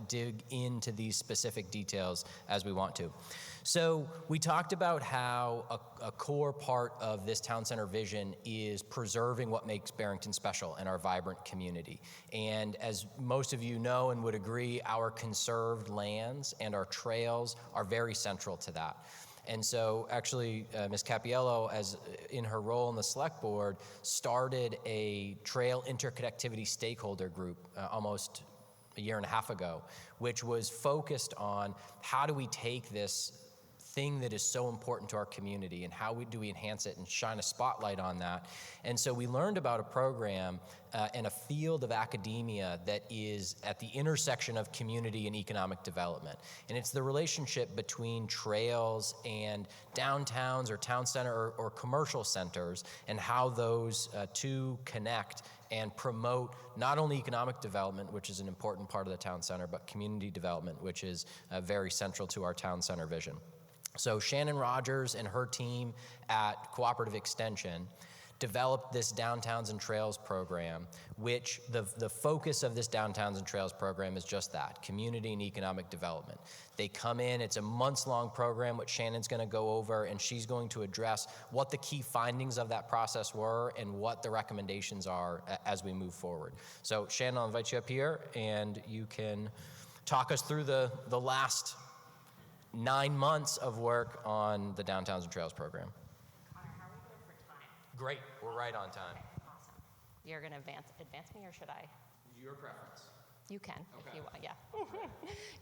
S1: dig into these specific details as we want to. So we talked about how a core part of this town center vision is preserving what makes Barrington special and our vibrant community. And as most of you know and would agree, our conserved lands and our trails are very central to that. And so actually, Ms. Cappiello, as in her role in the select board, started a trail interconnectivity stakeholder group almost a year and a half ago, which was focused on how do we take this thing that is so important to our community and how do we enhance it and shine a spotlight on that. And so we learned about a program and a field of academia that is at the intersection of community and economic development. And it's the relationship between trails and downtowns or town center or commercial centers and how those two connect and promote not only economic development, which is an important part of the town center, but community development, which is very central to our town center vision. So Shannon Rogers and her team at Cooperative Extension developed this Downtowns and Trails program, which the focus of this Downtowns and Trails program is just that, community and economic development. They come in, it's a months-long program, which Shannon's gonna go over, and she's going to address what the key findings of that process were and what the recommendations are as we move forward. So Shannon, I'll invite you up here, and you can talk us through the last 9 months of work on the Downtowns and Trails program.
S11: Connor, how are we doing for time?
S1: Great, we're right on time.
S11: Okay, awesome. You're going to advance me, or should I?
S1: Your preference.
S11: You can,
S1: Okay.
S11: if you want, yeah.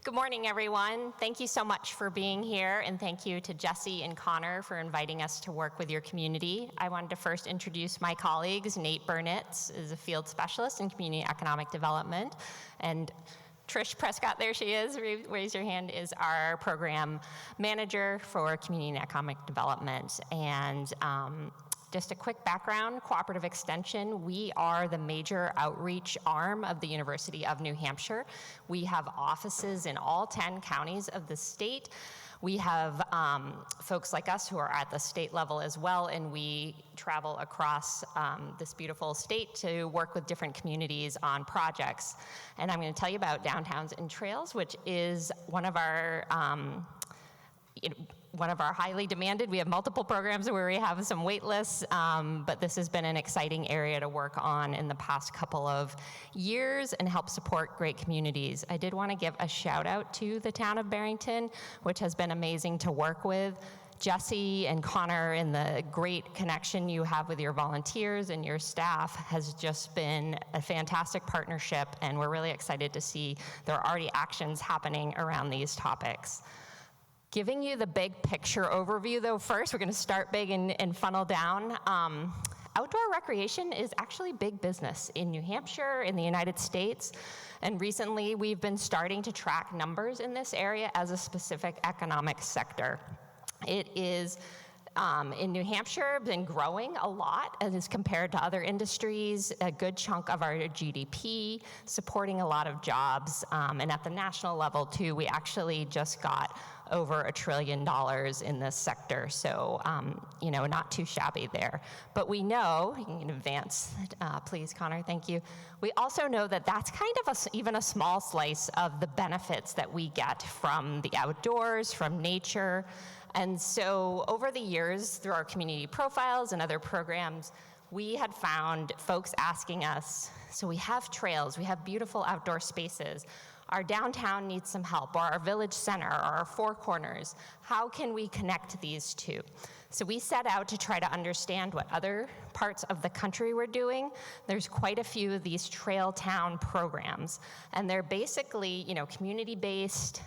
S11: Good morning, everyone. Thank you so much for being here, and thank you to Jesse and Connor for inviting us to work with your community. I wanted to first introduce my colleagues. Nate Burnitz is a field specialist in community economic development, and Trish Prescott, there she is, raise your hand, is our program manager for community and economic development. And just a quick background, Cooperative Extension, we are the major outreach arm of the University of New Hampshire. We have offices in all 10 counties of the state. We have folks like us who are at the state level as well, and we travel across this beautiful state to work with different communities on projects. And I'm going to tell you about Downtowns and Trails, which is one of our highly demanded. We have multiple programs where we have some wait lists, but this has been an exciting area to work on in the past couple of years and help support great communities. I did want to give a shout out to the town of Barrington, which has been amazing to work with. Jesse and Connor, and the great connection you have with your volunteers and your staff has just been a fantastic partnership, and we're really excited to see there are already actions happening around these topics. Giving you the big picture overview, though, first, we're going to start big and funnel down. Outdoor recreation is actually big business in New Hampshire, in the United States, and recently we've been starting to track numbers in this area as a specific economic sector. It is in New Hampshire been growing a lot as compared to other industries, a good chunk of our GDP, supporting a lot of jobs, and at the national level too, we actually just got over $1 trillion in this sector, so not too shabby there. But we know, you can advance, please, Connor, thank you. We also know that that's kind of even a small slice of the benefits that we get from the outdoors, from nature. And so over the years, through our community profiles and other programs, we had found folks asking us, so we have trails, we have beautiful outdoor spaces, our downtown needs some help, or our village center, or our Four Corners. How can we connect these two? So we set out to try to understand what other parts of the country were doing. There's quite a few of these trail town programs, and they're basically, community-based,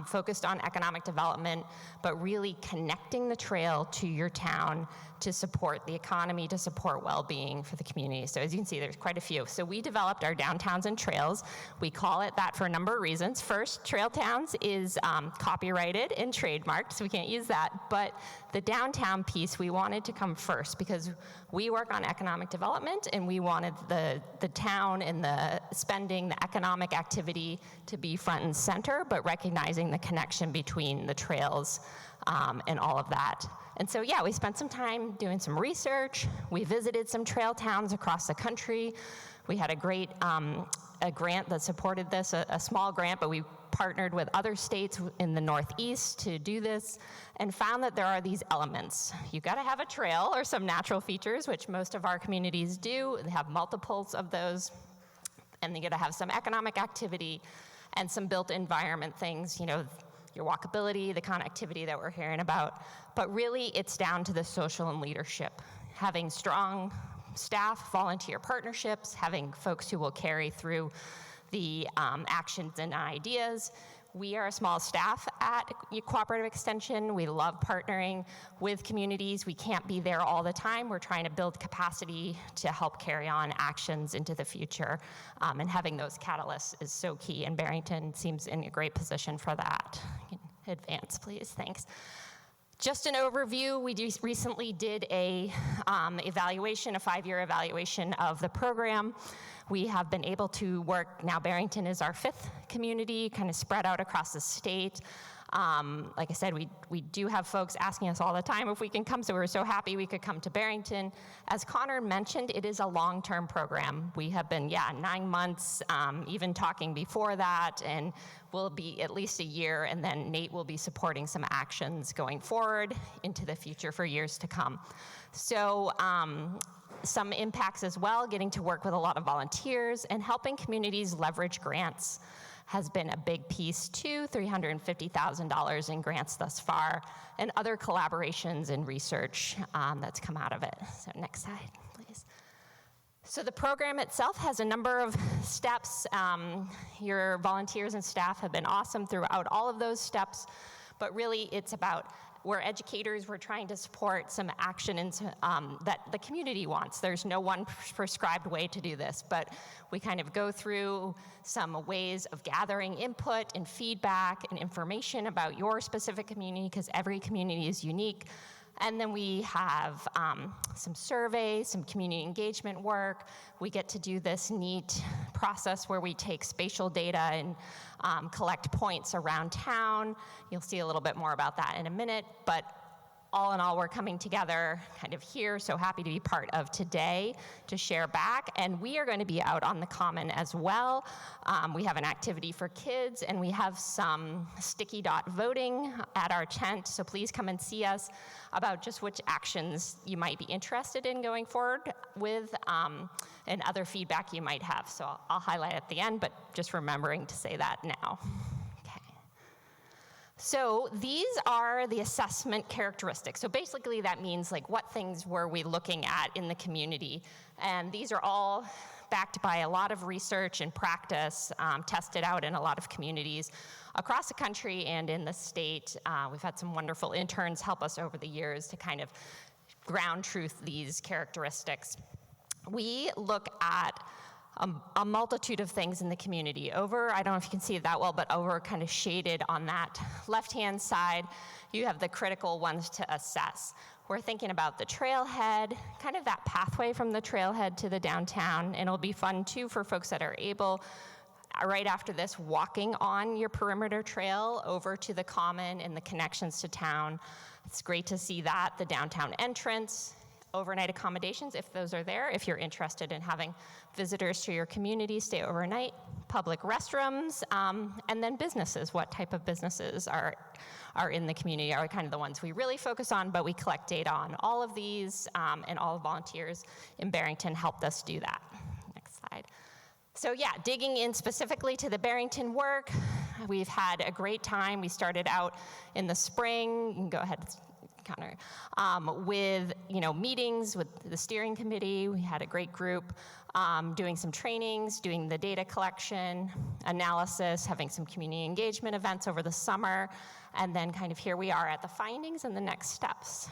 S11: focused on economic development, but really connecting the trail to your town to support the economy, to support well-being for the community. So as you can see, there's quite a few. So we developed our Downtowns and Trails. We call it that for a number of reasons. First, Trail Towns is copyrighted and trademarked, so we can't use that. But the downtown piece, we wanted to come first because we work on economic development, and we wanted the town and the spending, the economic activity to be front and center, but recognizing the connection between the trails and all of that. And so, we spent some time doing some research. We visited some trail towns across the country. We had a great a grant that supported this, a small grant, but we partnered with other states in the Northeast to do this and found that there are these elements. You've got to have a trail or some natural features, which most of our communities do. They have multiples of those. And you got to have some economic activity and some built environment things, your walkability, the connectivity that we're hearing about. But really, it's down to the social and leadership. Having strong staff, volunteer partnerships, having folks who will carry through the actions and ideas. We are a small staff at Cooperative Extension. We love partnering with communities. We can't be there all the time. We're trying to build capacity to help carry on actions into the future. And having those catalysts is so key, and Barrington seems in a great position for that. Advance, please, thanks. Just an overview, we recently did a evaluation, a 5-year evaluation of the program. We have been able to work, now Barrington is our 5th community, kind of spread out across the state. Like I said, we do have folks asking us all the time if we can come, so we're so happy we could come to Barrington. As Connor mentioned, it is a long-term program. We have been, 9 months, even talking before that, and we'll be at least a year, and then Nate will be supporting some actions going forward into the future for years to come. So, some impacts as well, getting to work with a lot of volunteers and helping communities leverage grants has been a big piece too, $350,000 in grants thus far, and other collaborations and research that's come out of it. So next slide, please. So the program itself has a number of steps. Your volunteers and staff have been awesome throughout all of those steps, but really it's about we're educators, we're trying to support some action that the community wants. There's no one prescribed way to do this, but we kind of go through some ways of gathering input and feedback and information about your specific community, because every community is unique. And then we have some surveys, some community engagement work. We get to do this neat process where we take spatial data and collect points around town. You'll see a little bit more about that in a minute, but all in all, we're coming together kind of here, so happy to be part of today to share back. And we are going to be out on the common as well. We have an activity for kids, and we have some sticky dot voting at our tent, so please come and see us about just which actions you might be interested in going forward with, and other feedback you might have. So I'll highlight at the end, but just remembering to say that now. So these are the assessment characteristics. So basically that means like what things were we looking at in the community. And these are all backed by a lot of research and practice, tested out in a lot of communities across the country and in the state. We've had some wonderful interns help us over the years to kind of ground truth these characteristics. We look at a multitude of things in the community. Over, I don't know if you can see it that well, but over kind of shaded on that left-hand side, you have the critical ones to assess. We're thinking about the trailhead, kind of that pathway from the trailhead to the downtown, and it'll be fun too for folks that are able, right after this, walking on your perimeter trail over to the common and the connections to town. It's great to see that, the downtown entrance, overnight accommodations, if those are there, if you're interested in having visitors to your community stay overnight, public restrooms, and then businesses. What type of businesses are in the community are kind of the ones we really focus on, but we collect data on all of these, and all the volunteers in Barrington helped us do that. Next slide. So yeah, digging in specifically to the Barrington work, we've had a great time. We started out in the spring. You can go ahead, Connor, with meetings with the steering committee. We had a great group doing some trainings, doing the data collection, analysis, having some community engagement events over the summer, and then kind of here we are at the findings and the next steps.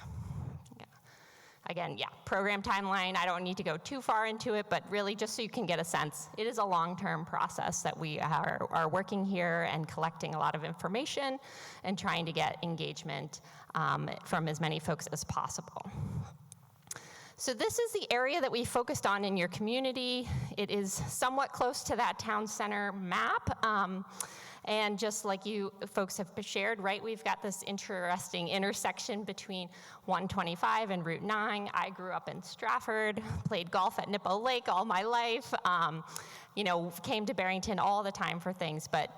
S11: Again, program timeline, I don't need to go too far into it, but really just so you can get a sense, it is a long-term process that we are working here and collecting a lot of information and trying to get engagement from as many folks as possible. So this is the area that we focused on in your community. It is somewhat close to that town center map. And just like you folks have shared, right, we've got this interesting intersection between 125 and Route 9. I grew up in Stratford, played golf at Nippo Lake all my life, came to Barrington all the time for things, but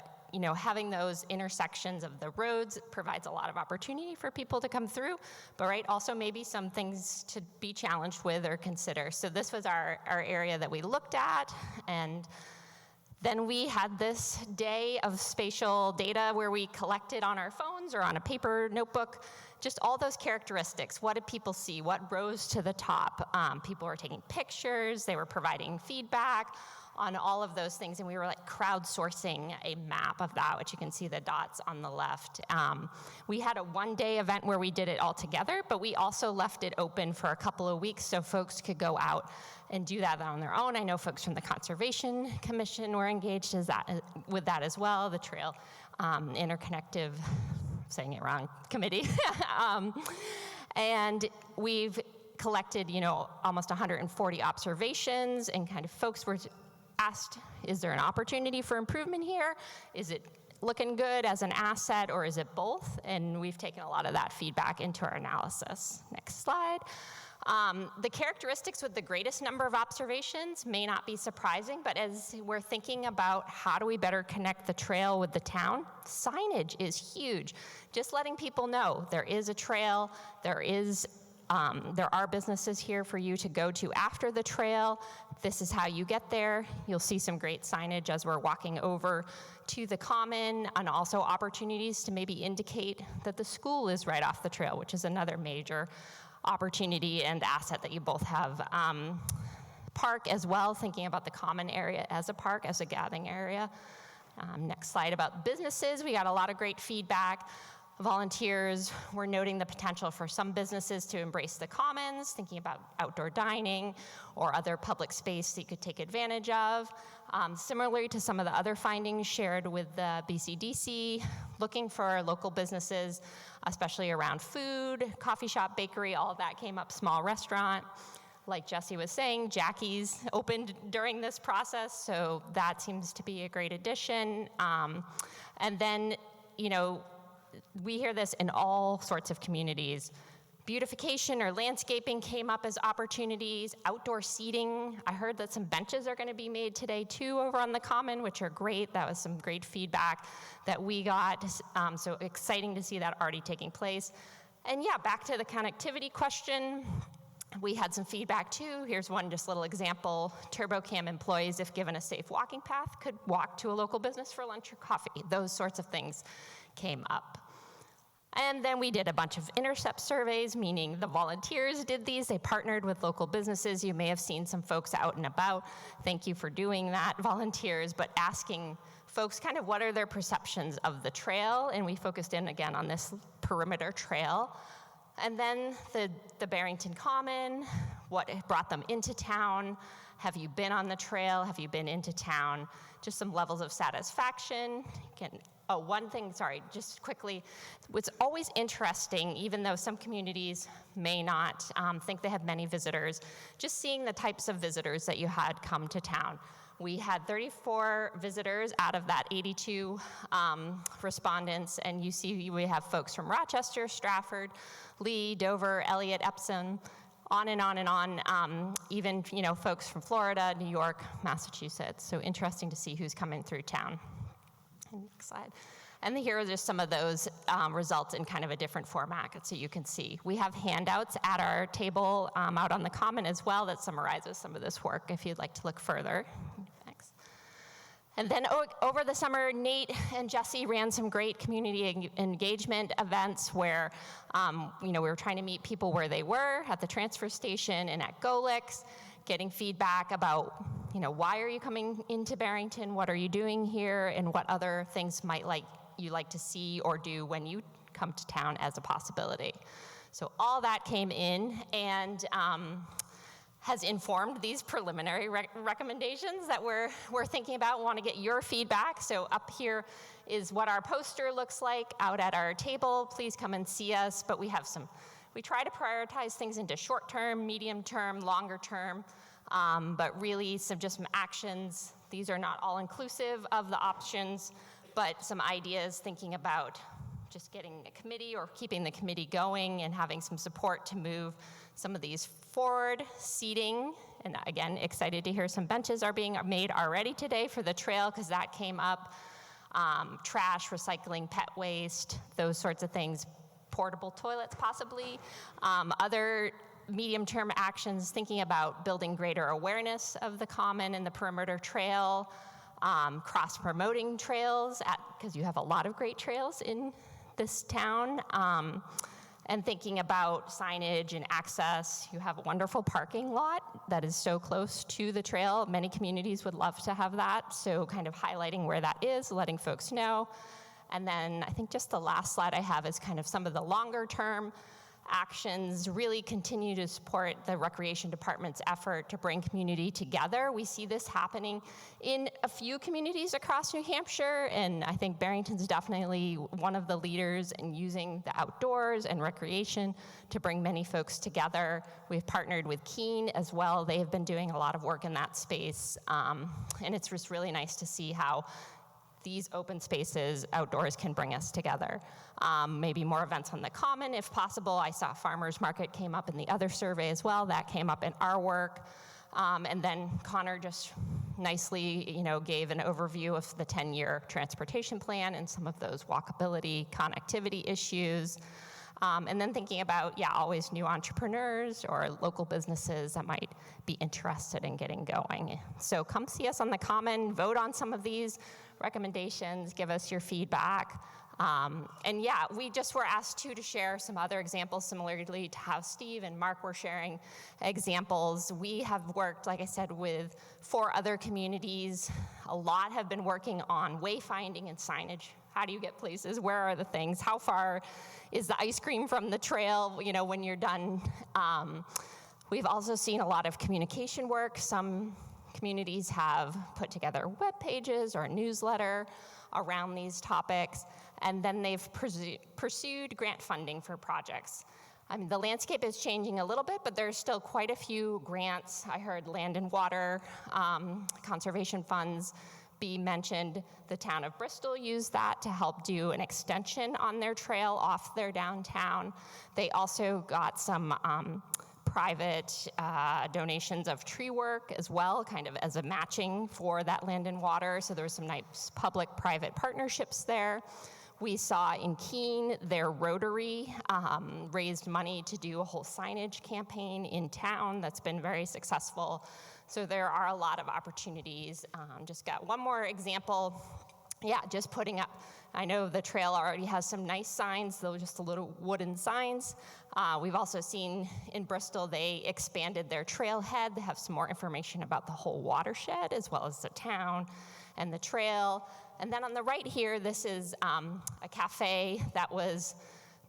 S11: having those intersections of the roads provides a lot of opportunity for people to come through, but right, also maybe some things to be challenged with or consider. So this was our area that we looked at, and then we had this day of spatial data where we collected on our phones or on a paper notebook just all those characteristics. What did people see? What rose to the top? People were taking pictures, they were providing feedback on all of those things, and we were like crowdsourcing a map of that, which you can see the dots on the left. We had a one-day event where we did it all together, but we also left it open for a couple of weeks so folks could go out and do that on their own. I know folks from the Conservation Commission were engaged with that as well, the Trail Interconnective, saying it wrong, committee. And we've collected, almost 140 observations, and kind of folks were asked, is there an opportunity for improvement here? Is it looking good as an asset, or is it both? And we've taken a lot of that feedback into our analysis. Next slide. The characteristics with the greatest number of observations may not be surprising, but as we're thinking about how do we better connect the trail with the town, signage is huge. Just letting people know there is a trail, there are businesses here for you to go to after the trail. This is how you get there. You'll see some great signage as we're walking over to the common, and also opportunities to maybe indicate that the school is right off the trail, which is another major opportunity and asset that you both have. Park as well, thinking about the common area as a park, as a gathering area. Next slide about businesses. We got a lot of great feedback. Volunteers were noting the potential for some businesses to embrace the commons, thinking about outdoor dining or other public space that you could take advantage of. Similarly to some of the other findings shared with the BCDC, looking for local businesses, especially around food, coffee shop, bakery, all of that came up, small restaurant. Like Jesse was saying, Jackie's opened during this process, so that seems to be a great addition. And then, we hear this in all sorts of communities. Beautification or landscaping came up as opportunities. Outdoor seating, I heard that some benches are going to be made today too over on the common, which are great. That was some great feedback that we got. So exciting to see that already taking place. And yeah, back to the connectivity question. We had some feedback too. Here's one just little example. TurboCam employees, if given a safe walking path, could walk to a local business for lunch or coffee. Those sorts of things came up. And then we did a bunch of intercept surveys, meaning the volunteers did these. They partnered with local businesses. You may have seen some folks out and about. Thank you for doing that, volunteers, but asking folks kind of what are their perceptions of the trail, and we focused in again on this perimeter trail. And then the Barrington Common, what brought them into town. Have you been on the trail? Have you been into town? Just some levels of satisfaction. One thing, sorry, just quickly. What's always interesting, even though some communities may not think they have many visitors, just seeing the types of visitors that you had come to town. We had 34 visitors out of that 82 respondents, and you see we have folks from Rochester, Stratford, Lee, Dover, Elliott, Epsom, on and on and on, even folks from Florida, New York, Massachusetts. So interesting to see who's coming through town. Next slide. And here are just some of those results in kind of a different format, so you can see. We have handouts at our table out on the common as well that summarizes some of this work if you'd like to look further. Thanks. And then over the summer, Nate and Jesse ran some great community engagement events where we were trying to meet people where they were at the transfer station and at Golix, getting feedback about why are you coming into Barrington, what are you doing here, and what other things might you like to see or do when you come to town as a possibility. So all that came in and has informed these preliminary recommendations that we're thinking about. Want to get your feedback. So up here is what our poster looks like out at our table. Please come and see us. But we try to prioritize things into short term, medium term, longer term. But really some actions. These are not all inclusive of the options, but some ideas thinking about just getting a committee or keeping the committee going and having some support to move some of these forward. Seating, and again, excited to hear some benches are being made already today for the trail because that came up. trash, recycling, pet waste, those sorts of things, portable toilets possibly. Other medium-term actions, thinking about building greater awareness of the common and the perimeter trail, cross-promoting trails, because you have a lot of great trails in this town, and thinking about signage and access. You have a wonderful parking lot that is so close to the trail. Many communities would love to have that, so kind of highlighting where that is, letting folks know. And then I think just the last slide I have is kind of some of the longer term actions, really continue to support the Recreation Department's effort to bring community together. We see this happening in a few communities across New Hampshire, and I think Barrington's definitely one of the leaders in using the outdoors and recreation to bring many folks together. We've partnered with Keene as well. They have been doing a lot of work in that space, and it's just really nice to see how these open spaces outdoors can bring us together. Maybe more events on the common if possible. I saw farmers market came up in the other survey as well. That came up in our work. And then Connor just nicely, gave an overview of the 10-year transportation plan and some of those walkability, connectivity issues. And then thinking about, always new entrepreneurs or local businesses that might be interested in getting going. So come see us on the Common, vote on some of these recommendations, give us your feedback. And we just were asked to share some other examples similarly to how Steve and Mark were sharing examples. We have worked, like I said, with 4 other communities. A lot have been working on wayfinding and signage. How do you get places? Where are the things? How far is the ice cream from the trail, when you're done? We've also seen a lot of communication work. Some communities have put together web pages or a newsletter around these topics, and then they've pursued grant funding for projects. I mean, the landscape is changing a little bit, but there's still quite a few grants. I heard land and water conservation funds be mentioned. The town of Bristol used that to help do an extension on their trail off their downtown. They also got some private donations of tree work as well, kind of as a matching for that land and water. So there was some nice public-private partnerships there. We saw in Keene, their Rotary raised money to do a whole signage campaign in town that's been very successful. So there are a lot of opportunities. Just got one more example. Just putting up, I know the trail already has some nice signs, though just a little wooden signs. We've also seen in Bristol, they expanded their trailhead. They have some more information about the whole watershed, as well as the town and the trail. And then on the right here, this is a cafe that was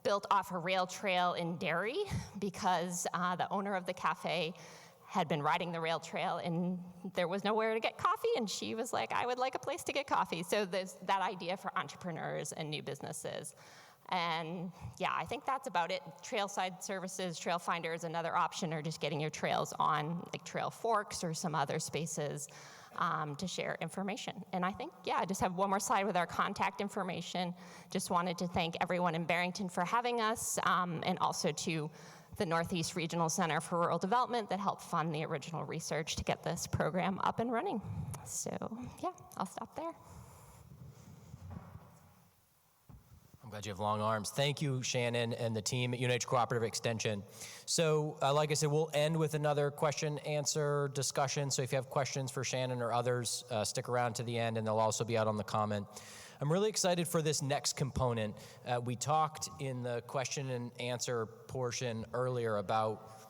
S11: built off a rail trail in Derry because the owner of the cafe had been riding the rail trail and there was nowhere to get coffee, and she was like, I would like a place to get coffee. So there's that idea for entrepreneurs and new businesses. And I think that's about it. Trailside services, trail finders, another option, or just getting your trails on like trail forks or some other spaces to share information. And I think, I just have one more slide with our contact information. Just wanted to thank everyone in Barrington for having us, and also to the Northeast Regional Center for Rural Development that helped fund the original research to get this program up and running. So, I'll stop there.
S1: I'm glad you have long arms. Thank you, Shannon, and the team at UNH Cooperative Extension. So, like I said, we'll end with another question-answer discussion. So if you have questions for Shannon or others, stick around to the end, and they'll also be out on the comment. I'm really excited for this next component. We talked in the question and answer portion earlier about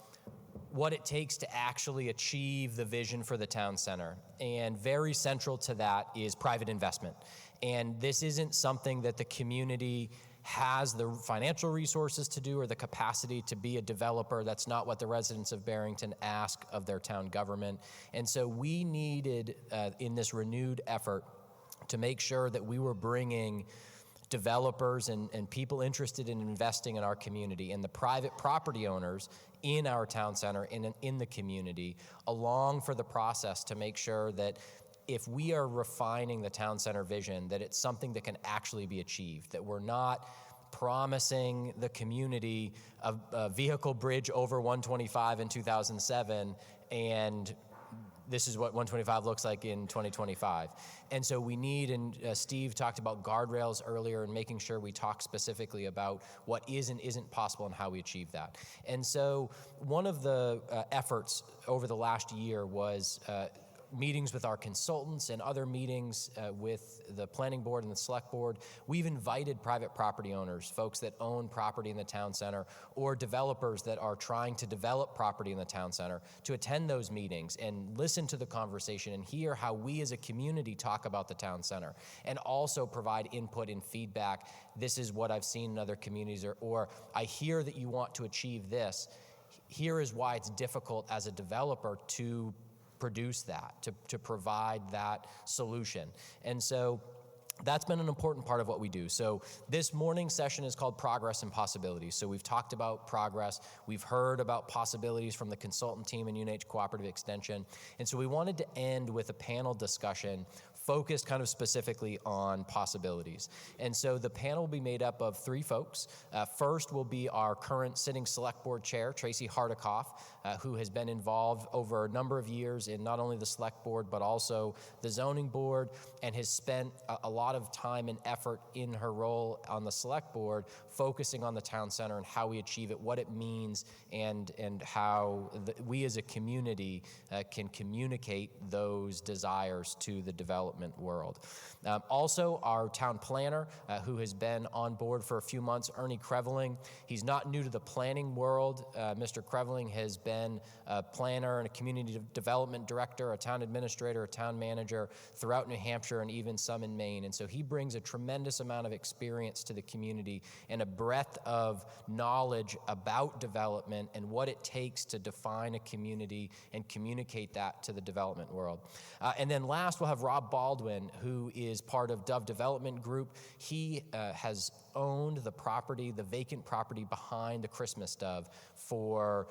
S1: what it takes to actually achieve the vision for the town center. And very central to that is private investment. And this isn't something that the community has the financial resources to do or the capacity to be a developer. That's not what the residents of Barrington ask of their town government. And so we needed, in this renewed effort, to make sure that we were bringing developers and people interested in investing in our community and the private property owners in our town center and in the community along for the process to make sure that if we are refining the town center vision, that it's something that can actually be achieved, that we're not promising the community a vehicle bridge over 125 in 2007 and this is what 125 looks like in 2025. And so we need, and Steve talked about guardrails earlier and making sure we talk specifically about what is and isn't possible and how we achieve that. And so one of the efforts over the last year was meetings with our consultants and other meetings with the planning board and the select board. We've invited private property owners, folks that own property in the town center, or developers that are trying to develop property in the town center, to attend those meetings and listen to the conversation and hear how we as a community talk about the town center, and also provide input and feedback. This is what I've seen in other communities, or I hear that you want to achieve this. Here is why it's difficult as a developer to produce that, to provide that solution. And so that's been an important part of what we do. So this morning's session is called Progress and Possibilities. So we've talked about progress. We've heard about possibilities from the consultant team in UNH Cooperative Extension. And so we wanted to end with a panel discussion focused kind of specifically on possibilities. And so the panel will be made up of three folks. First will be our current sitting select board chair, Tracy Hardikoff, who has been involved over a number of years in not only the select board, but also the zoning board, and has spent a lot of time and effort in her role on the select board, focusing on the town center and how we achieve it, what it means, and how we as a community can communicate those desires to the development world. Also, our town planner, who has been on board for a few months, Ernie Creveling. He's not new to the planning world. Mr. Creveling has been a planner and a community development director, a town administrator, a town manager throughout New Hampshire, and even some in Maine. And so he brings a tremendous amount of experience to the community and a breadth of knowledge about development and what it takes to define a community and communicate that to the development world. And then last, we'll have Rob Baldwin, who is part of Dove Development Group. He has owned the property, the vacant property behind the Christmas Dove, for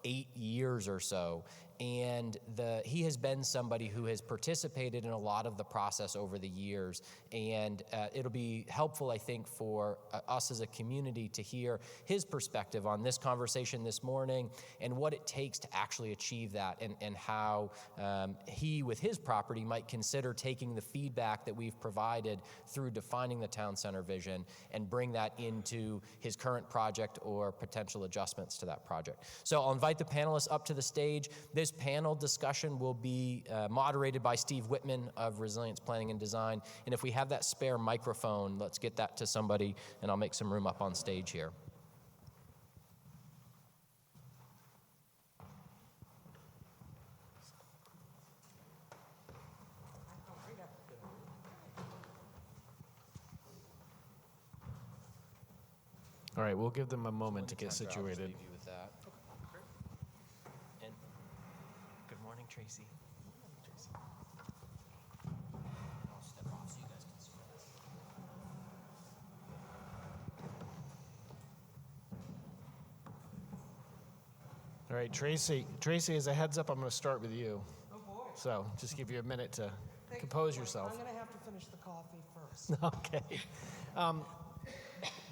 S1: 8 years or so. And he has been somebody who has participated in a lot of the process over the years. And it'll be helpful, I think, for us as a community to hear his perspective on this conversation this morning and what it takes to actually achieve that, and how he, with his property, might consider taking the feedback that we've provided through defining the town center vision and bring that into his current project or potential adjustments to that project. So I'll invite the panelists up to the stage. This panel discussion will be moderated by Steve Whitman of Resilience Planning and Design. And if we have that spare microphone, let's get that to somebody, and I'll make some room up on stage here.
S3: All right, we'll give them a moment to get situated.
S1: Good morning, Tracy. I'll step off so you guys can see us.
S3: All right, Tracy, as a heads up, I'm going to start with you.
S7: Oh, boy.
S3: So just give you a minute to compose yourself.
S7: I'm going to have to finish the coffee first.
S3: Okay.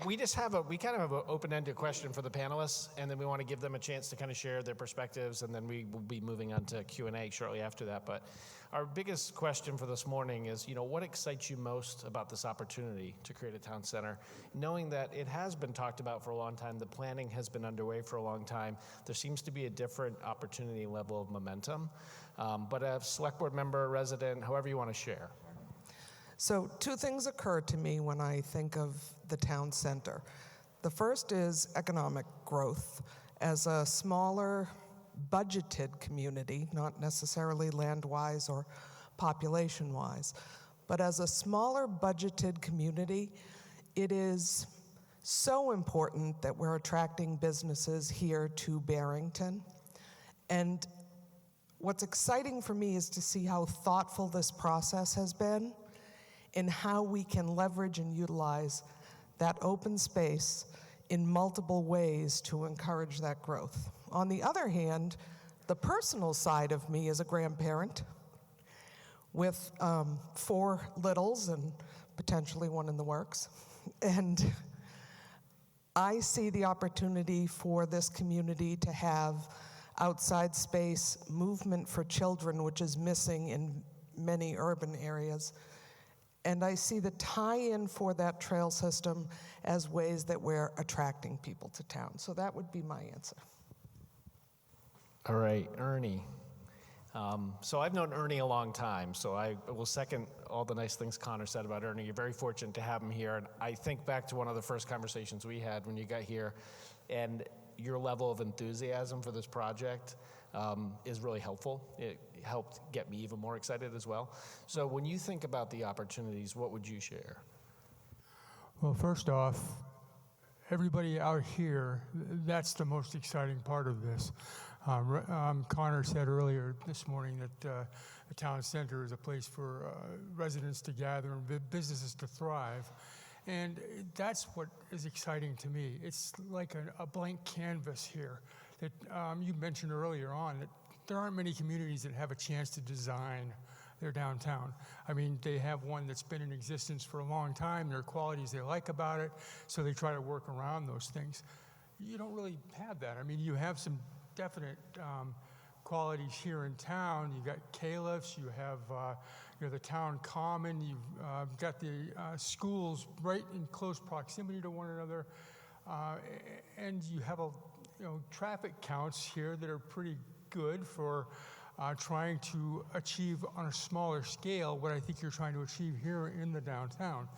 S3: We kind of have an open-ended question for the panelists, and then we want to give them a chance to kind of share their perspectives, and then we will be moving on to Q&A shortly after that. But our biggest question for this morning is, what excites you most about this opportunity to create a town center? Knowing that it has been talked about for a long time, the planning has been underway for a long time, there seems to be a different opportunity level of momentum. But a select board member, resident, however you want to share.
S12: So 2 things occur to me when I think of the town center. The first is economic growth. As a smaller budgeted community, not necessarily land-wise or population-wise, but as a smaller budgeted community, it is so important that we're attracting businesses here to Barrington. And what's exciting for me is to see how thoughtful this process has been and how we can leverage and utilize that open space in multiple ways to encourage that growth. On the other hand, the personal side of me is a grandparent with 4 littles and potentially 1 in the works. And I see the opportunity for this community to have outside space, movement for children, which is missing in many urban areas. And I see the tie-in for that trail system as ways that we're attracting people to town. So that would be my answer.
S3: All right, Ernie. So I've known Ernie a long time, so I will second all the nice things Connor said about Ernie. You're very fortunate to have him here, and I think back to one of the first conversations we had when you got here, and your level of enthusiasm for this project is really helpful. It helped get me even more excited as well. So when you think about the opportunities, what would you share?
S13: Well, first off, everybody out here, that's the most exciting part of this. Connor said earlier this morning that the town center is a place for residents to gather and businesses to thrive. And that's what is exciting to me. It's like a blank canvas here that you mentioned earlier on, that there aren't many communities that have a chance to design their downtown. I mean, they have one that's been in existence for a long time. There are qualities they like about it, so they try to work around those things. You don't really have that. I mean, you have some definite qualities here in town. You've got Caliphs, you have the town common, you've got the schools right in close proximity to one another, and you have traffic counts here that are pretty good for trying to achieve on a smaller scale what I think you're trying to achieve here in the downtown.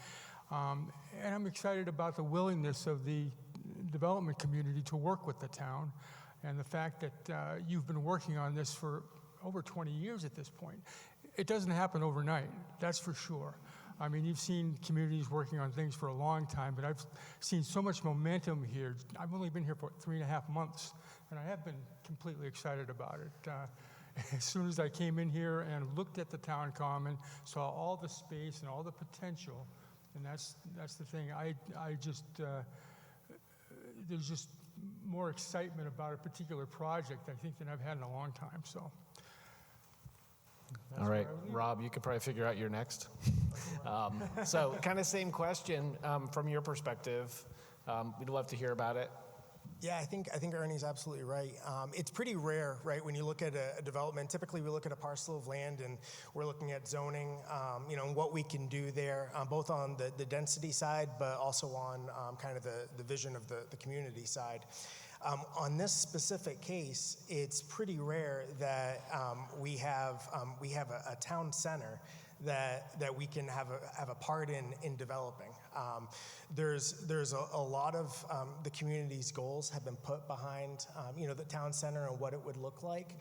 S13: And I'm excited about the willingness of the development community to work with the town, and the fact that you've been working on this for over 20 years at this point. It doesn't happen overnight, that's for sure. I mean, you've seen communities working on things for a long time, but I've seen so much momentum here. I've only been here for 3.5 months, and I have been completely excited about it. As soon as I came in here and looked at the town common, saw all the space and all the potential, and that's the thing. I just there's just more excitement about a particular project, I think, than I've had in a long time. So.
S3: All right, Rob, you could probably figure out your next. So kind of same question from your perspective. We'd love to hear about it.
S14: Yeah, I think Ernie's absolutely right. It's pretty rare, right, when you look at a development. Typically, we look at a parcel of land and we're looking at zoning, and what we can do there, both on the density side, but also on kind of the vision of the community side. On this specific case, it's pretty rare that we have a town center that we can have a part in developing. There's a lot of the community's goals have been put behind the town center and what it would look like,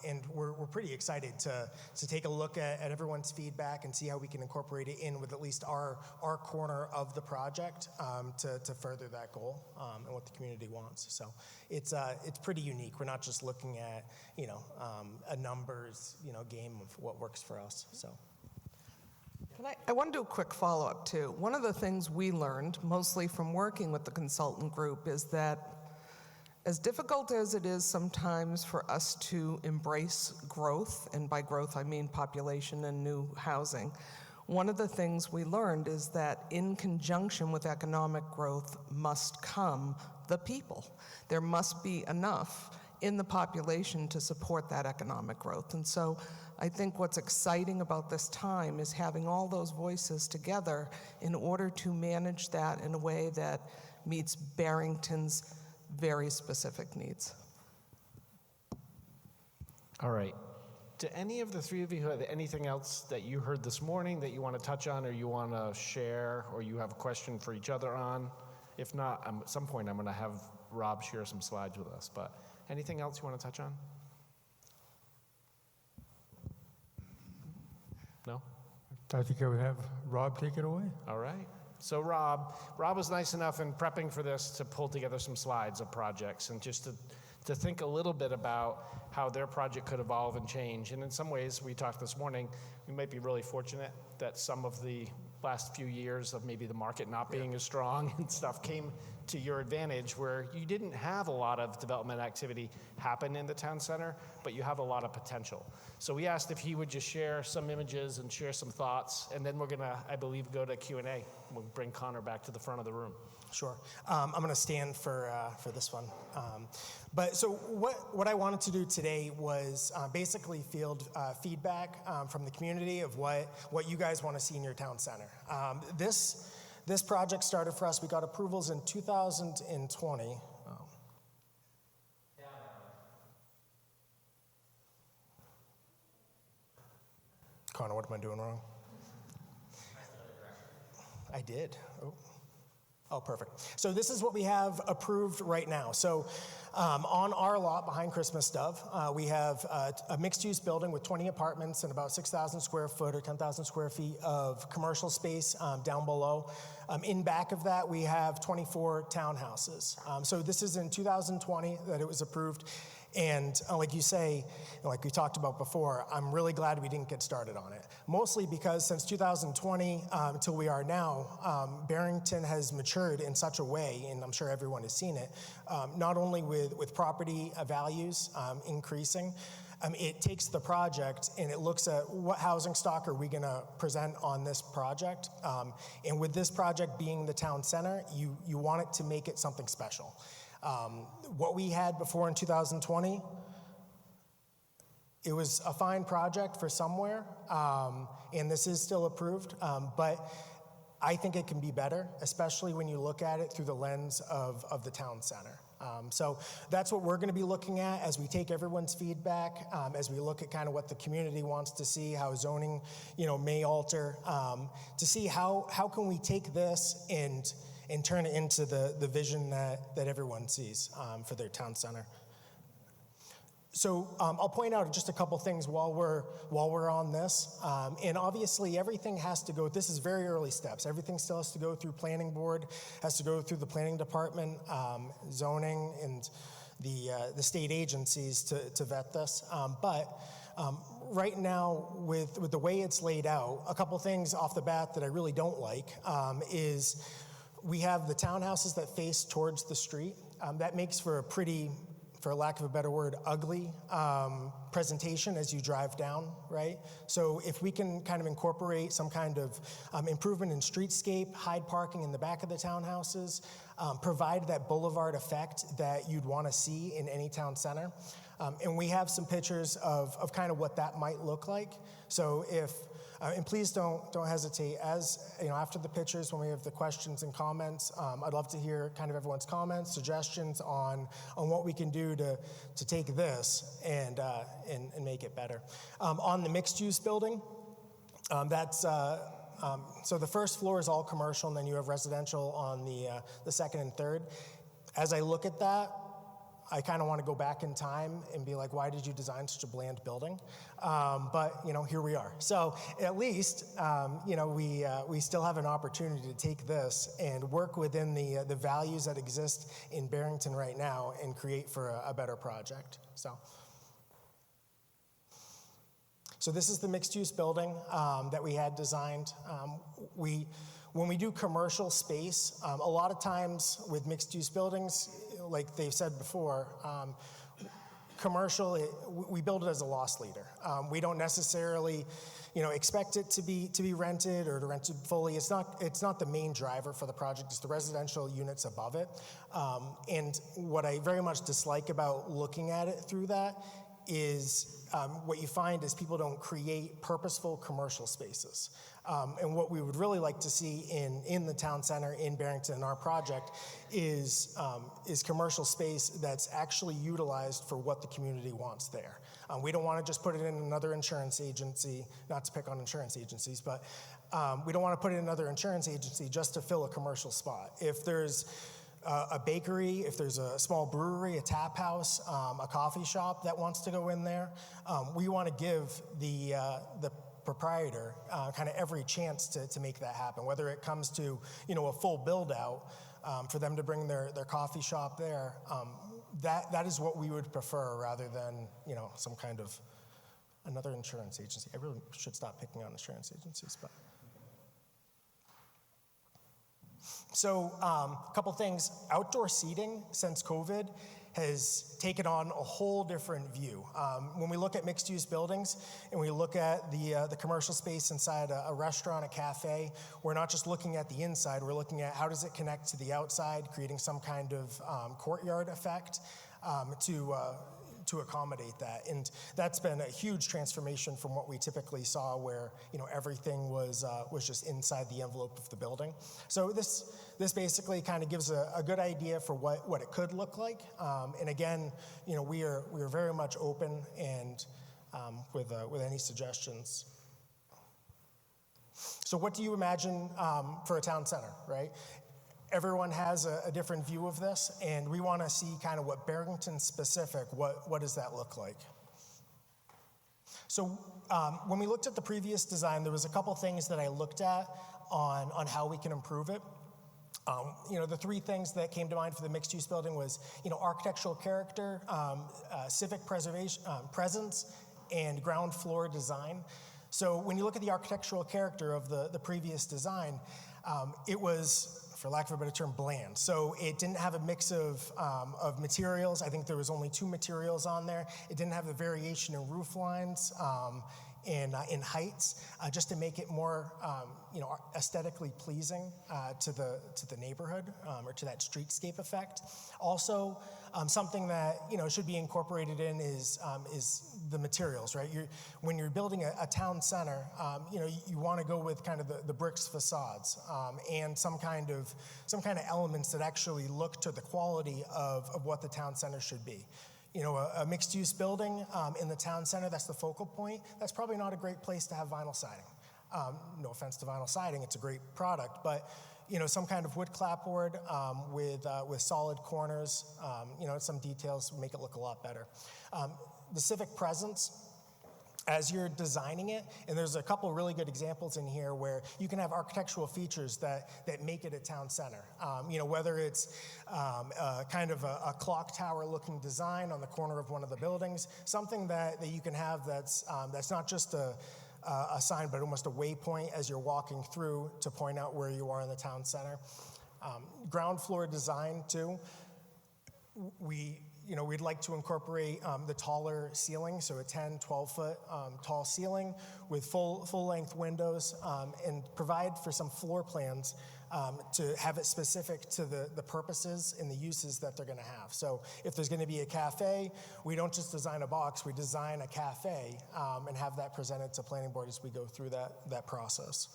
S14: and we're pretty excited to take a look at everyone's feedback and see how we can incorporate it in with at least our corner of the project to further that goal and what the community wants. So it's pretty unique. We're not just looking at a numbers game of what works for us. So.
S12: I want to do a quick follow-up, too. One of the things we learned, mostly from working with the consultant group, is that as difficult as it is sometimes for us to embrace growth, and by growth I mean population and new housing, one of the things we learned is that in conjunction with economic growth must come the people. There must be enough in the population to support that economic growth. And so I think what's exciting about this time is having all those voices together in order to manage that in a way that meets Barrington's very specific needs.
S3: All right. Do any of the three of you have anything else that you heard this morning that you want to touch on or you want to share or you have a question for each other on? If not, at some point I'm going to have Rob share some slides with us. But anything else you want to touch on? No?
S13: I think I would have Rob take it away.
S3: All right. So Rob was nice enough in prepping for this to pull together some slides of projects and just to think a little bit about how their project could evolve and change. And in some ways, we talked this morning, we might be really fortunate that some of the last few years of maybe the market not being as strong and stuff came to your advantage, where you didn't have a lot of development activity happen in the town center, but you have a lot of potential. So we asked if he would just share some images and share some thoughts, and then we're gonna, I believe, go to Q&A. We'll bring Connor back to the front of the room.
S14: Sure. I'm going to stand for this one. But so what I wanted to do today was basically field feedback from the community of what you guys want to see in your town center. This project started for us. We got approvals in 2020. Connor, what am I doing wrong? I did. Oh, perfect. So this is what we have approved right now. So on our lot behind Christmas Dove, we have a mixed-use building with 20 apartments and about 6,000 square foot or 10,000 square feet of commercial space down below. In back of that, we have 24 townhouses. So this is in 2020 that it was approved. And like you say, like we talked about before, I'm really glad we didn't get started on it. Mostly because since 2020 until we are now, Barrington has matured in such a way, and I'm sure everyone has seen it, not only with property values increasing, it takes the project and it looks at what housing stock are we going to present on this project. And with this project being the town center, you want it to make it something special. What we had before in 2020, it was a fine project for somewhere, and this is still approved, but I think it can be better, especially when you look at it through the lens of the town center. So that's what we're going to be looking at as we take everyone's feedback, as we look at kind of what the community wants to see, how zoning, may alter, to see how can we take this and turn it into the vision that everyone sees for their town center. So I'll point out just a couple things while we're on this. And obviously everything has to go, this is very early steps. Everything still has to go through planning board, has to go through the planning department, zoning, and the state agencies to vet this. But right now, with the way it's laid out, a couple things off the bat that I really don't like is we have the townhouses that face towards the street. That makes for a pretty, for lack of a better word, ugly presentation as you drive down, right? So if we can kind of incorporate some kind of improvement in streetscape, hide parking in the back of the townhouses, provide that boulevard effect that you'd want to see in any town center. And we have some pictures of kind of what that might look like. So if and please don't hesitate. As after the pictures, when we have the questions and comments, I'd love to hear kind of everyone's comments, suggestions on what we can do to take this and make it better. On the mixed-use building, that's so the first floor is all commercial, and then you have residential on the second and third. As I look at that, I kind of want to go back in time and be like, why did you design such a bland building? But here we are. So at least we still have an opportunity to take this and work within the values that exist in Barrington right now and create for a better project. So this is the mixed-use building that we had designed. When we do commercial space, a lot of times with mixed-use buildings, like they've said before, commercial, we build it as a loss leader. We don't necessarily, expect it to be rented or to rent it fully. It's not the main driver for the project. It's the residential units above it. And what I very much dislike about looking at it through that is what you find is people don't create purposeful commercial spaces. And what we would really like to see in the town center in Barrington in our project is commercial space that's actually utilized for what the community wants there. We don't want to just put it in another insurance agency, not to pick on insurance agencies, but we don't want to put it in another insurance agency just to fill a commercial spot. If there's a bakery, if there's a small brewery, a tap house, a coffee shop that wants to go in there, we want to give the proprietor kind of every chance to make that happen, whether it comes to a full build out for them to bring their coffee shop there. That is what we would prefer rather than some kind of another insurance agency. I really should stop picking on insurance agencies, but So a couple things. Outdoor seating since COVID has taken on a whole different view. When we look at mixed-use buildings and we look at the commercial space inside a restaurant, a cafe, we're not just looking at the inside, we're looking at how does it connect to the outside, creating some kind of courtyard effect to accommodate that. And that's been a huge transformation from what we typically saw where, everything was just inside the envelope of the building. So this basically kind of gives a good idea for what it could look like. And again, we are very much open and with any suggestions. So what do you imagine for a town center, right? Everyone has a different view of this, and we want to see kind of what Barrington specific, what does that look like? So when we looked at the previous design, there was a couple things that I looked at on how we can improve it. The three things that came to mind for the mixed-use building was, architectural character, civic preservation, presence, and ground floor design. So when you look at the architectural character of the previous design, it was, for lack of a better term, bland. So it didn't have a mix of materials. I think there was only 2 materials on there. It didn't have the variation in roof lines in heights, just to make it more, aesthetically pleasing to the neighborhood or to that streetscape effect. Also, something that should be incorporated in is the materials, right? When you're building a town center, you want to go with kind of the bricks facades and some kind of elements that actually look to the quality of what the town center should be. A mixed-use building in the town center, that's the focal point. That's probably not a great place to have vinyl siding. No offense to vinyl siding, it's a great product, but some kind of wood clapboard with solid corners, some details make it look a lot better. The civic presence, as you're designing it, and there's a couple really good examples in here where you can have architectural features that make it a town center. Whether it's kind of a clock tower looking design on the corner of one of the buildings, something that you can have that's not just a sign, but almost a waypoint as you're walking through to point out where you are in the town center. Ground floor design too. We'd like to incorporate the taller ceiling, so a 10, 12-foot tall ceiling with full-length windows and provide for some floor plans to have it specific to the purposes and the uses that they're going to have. So if there's going to be a cafe, we don't just design a box, we design a cafe and have that presented to planning board as we go through that process.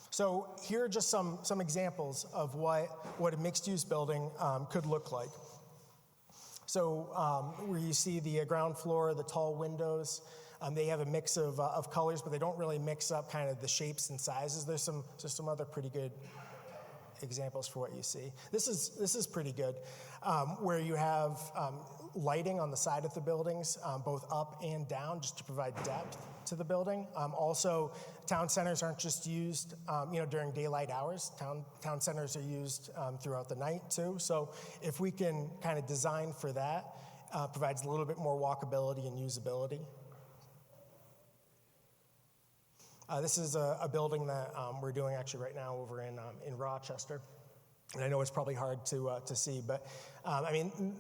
S14: So here are just some examples of what a mixed-use building could look like. So where you see the ground floor, the tall windows, they have a mix of colors, but they don't really mix up kind of the shapes and sizes. There's some other pretty good examples for what you see. This is pretty good, where you have lighting on the side of the buildings, both up and down, just to provide depth to the building. Also, town centers aren't just used, during daylight hours. Town centers are used throughout the night too. So if we can kind of design for that, provides a little bit more walkability and usability. This is a building that we're doing actually right now over in Rochester. And I know it's probably hard to see, but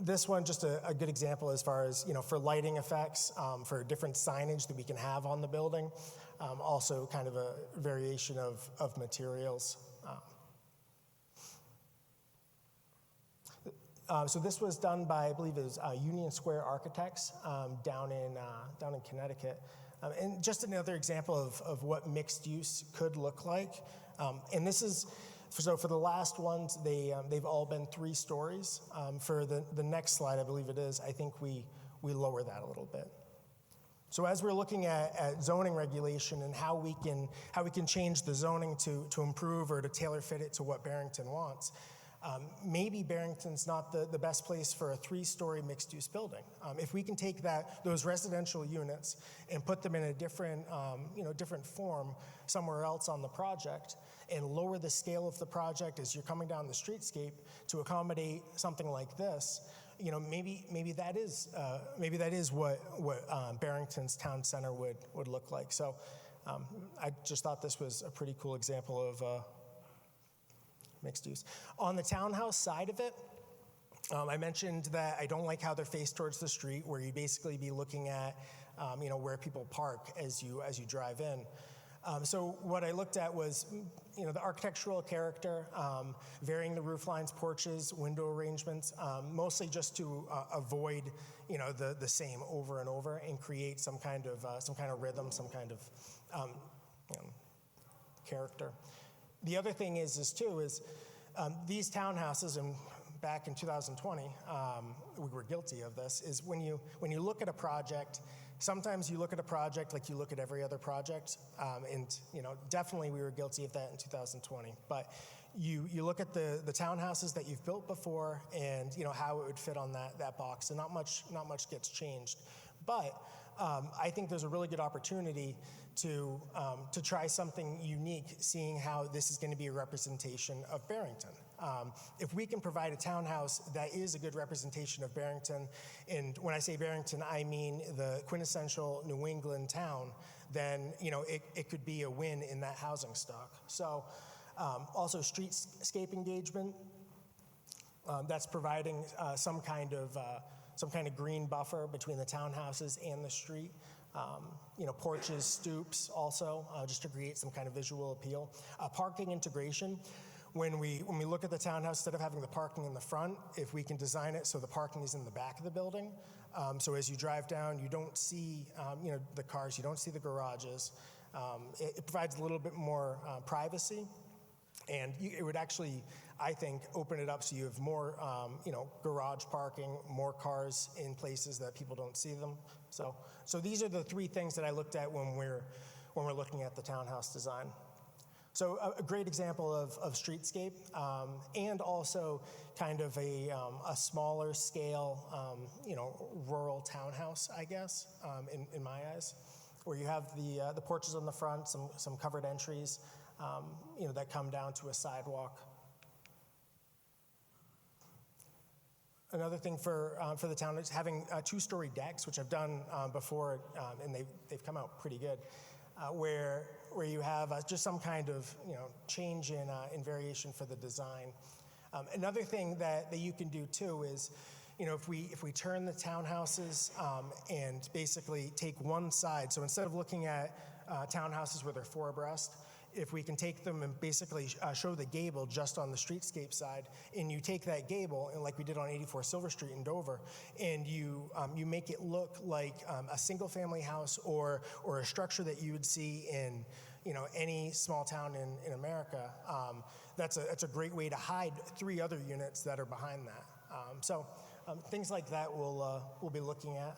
S14: this one just a good example as far as for lighting effects, for different signage that we can have on the building. Also, kind of a variation of materials. So this was done by, I believe, it was Union Square Architects down in Connecticut. And just another example of what mixed use could look like. And this is. So for the last ones, they've all been 3 stories. For the next slide, I believe it is, I think we lower that a little bit. So as we're looking at zoning regulation and how we can change the zoning to improve or to tailor fit it to what Barrington wants, maybe Barrington's not the best place for a 3-story mixed-use building. If we can take those residential units and put them in a different form somewhere else on the project, and lower the scale of the project as you're coming down the streetscape to accommodate something like this, maybe that is what Barrington's town center would look like. So I just thought this was a pretty cool example mixed use. On the townhouse side of it, I mentioned that I don't like how they're faced towards the street, where you basically be looking at, where people park as you drive in. So what I looked at was, the architectural character, varying the roof lines, porches, window arrangements, mostly just to avoid, the same over and over, and create some kind of rhythm, some kind of character. The other thing is these townhouses, and back in 2020, we were guilty of this, is when you look at a project, sometimes you look at a project like you look at every other project, and definitely we were guilty of that in 2020. But you look at the townhouses that you've built before, and how it would fit on that box, and not much gets changed. But I think there's a really good opportunity to try something unique, seeing how this is going to be a representation of Barrington. If we can provide a townhouse that is a good representation of Barrington, and when I say Barrington, I mean the quintessential New England town, then it could be a win in that housing stock. So also streetscape engagement, that's providing some kind of green buffer between the townhouses and the street. Porches, stoops also, just to create some kind of visual appeal. Parking integration. When we look at the townhouse, instead of having the parking in the front, if we can design it so the parking is in the back of the building, so as you drive down, you don't see the cars, you don't see the garages. It provides a little bit more privacy, and it would actually, I think, open it up so you have more garage parking, more cars in places that people don't see them. So these are the three things that I looked at when we're looking at the townhouse design. So a great example of streetscape, and also kind of a smaller scale, rural townhouse, I guess, in my eyes, where you have the porches on the front, some covered entries, that come down to a sidewalk. Another thing for the town is having two-story decks, which I've done before, and they've come out pretty good. Where you have just some kind of change in variation for the design. Another thing that you can do too is, if we turn the townhouses and basically take one side, so instead of looking at townhouses where they're four abreast, if we can take them and basically show the gable just on the streetscape side, and you take that gable, and like we did on 84 Silver Street in Dover, and you make it look like a single-family house or a structure that you would see in any small town in America. That's a great way to hide three other units that are behind that. So things like that we'll be looking at.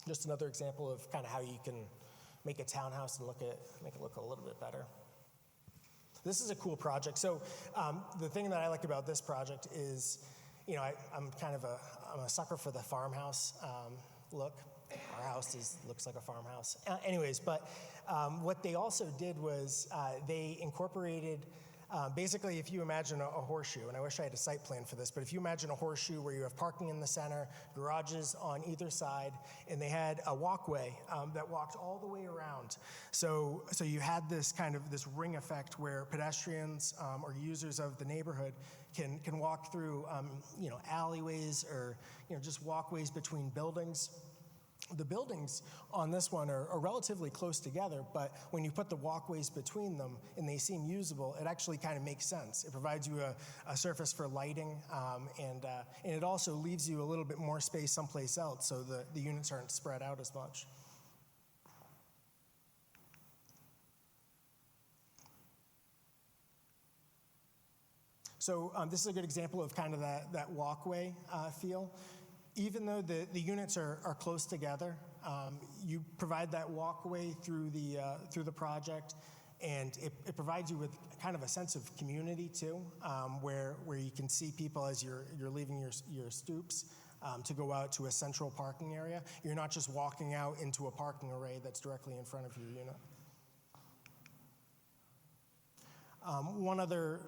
S14: Just another example of kind of how you can make a townhouse and make it look a little bit better. This is a cool project. So the thing that I like about this project is, I'm a sucker for the farmhouse look. Our house looks like a farmhouse. But what they also did was they incorporated. Basically, if you imagine a horseshoe, and I wish I had a site plan for this, but if you imagine a horseshoe where you have parking in the center, garages on either side, and they had a walkway that walked all the way around. So you had this ring effect where pedestrians or users of the neighborhood can walk through alleyways or just walkways between buildings. The buildings on this one are relatively close together, but when you put the walkways between them and they seem usable, it actually kind of makes sense. It provides you a surface for lighting, and it also leaves you a little bit more space someplace else, so the units aren't spread out as much. So this is a good example of kind of that walkway feel. Even though the units are close together, you provide that walkway through the project, and it provides you with kind of a sense of community too, where you can see people as you're leaving your stoops to go out to a central parking area. You're not just walking out into a parking array that's directly in front of your unit. One other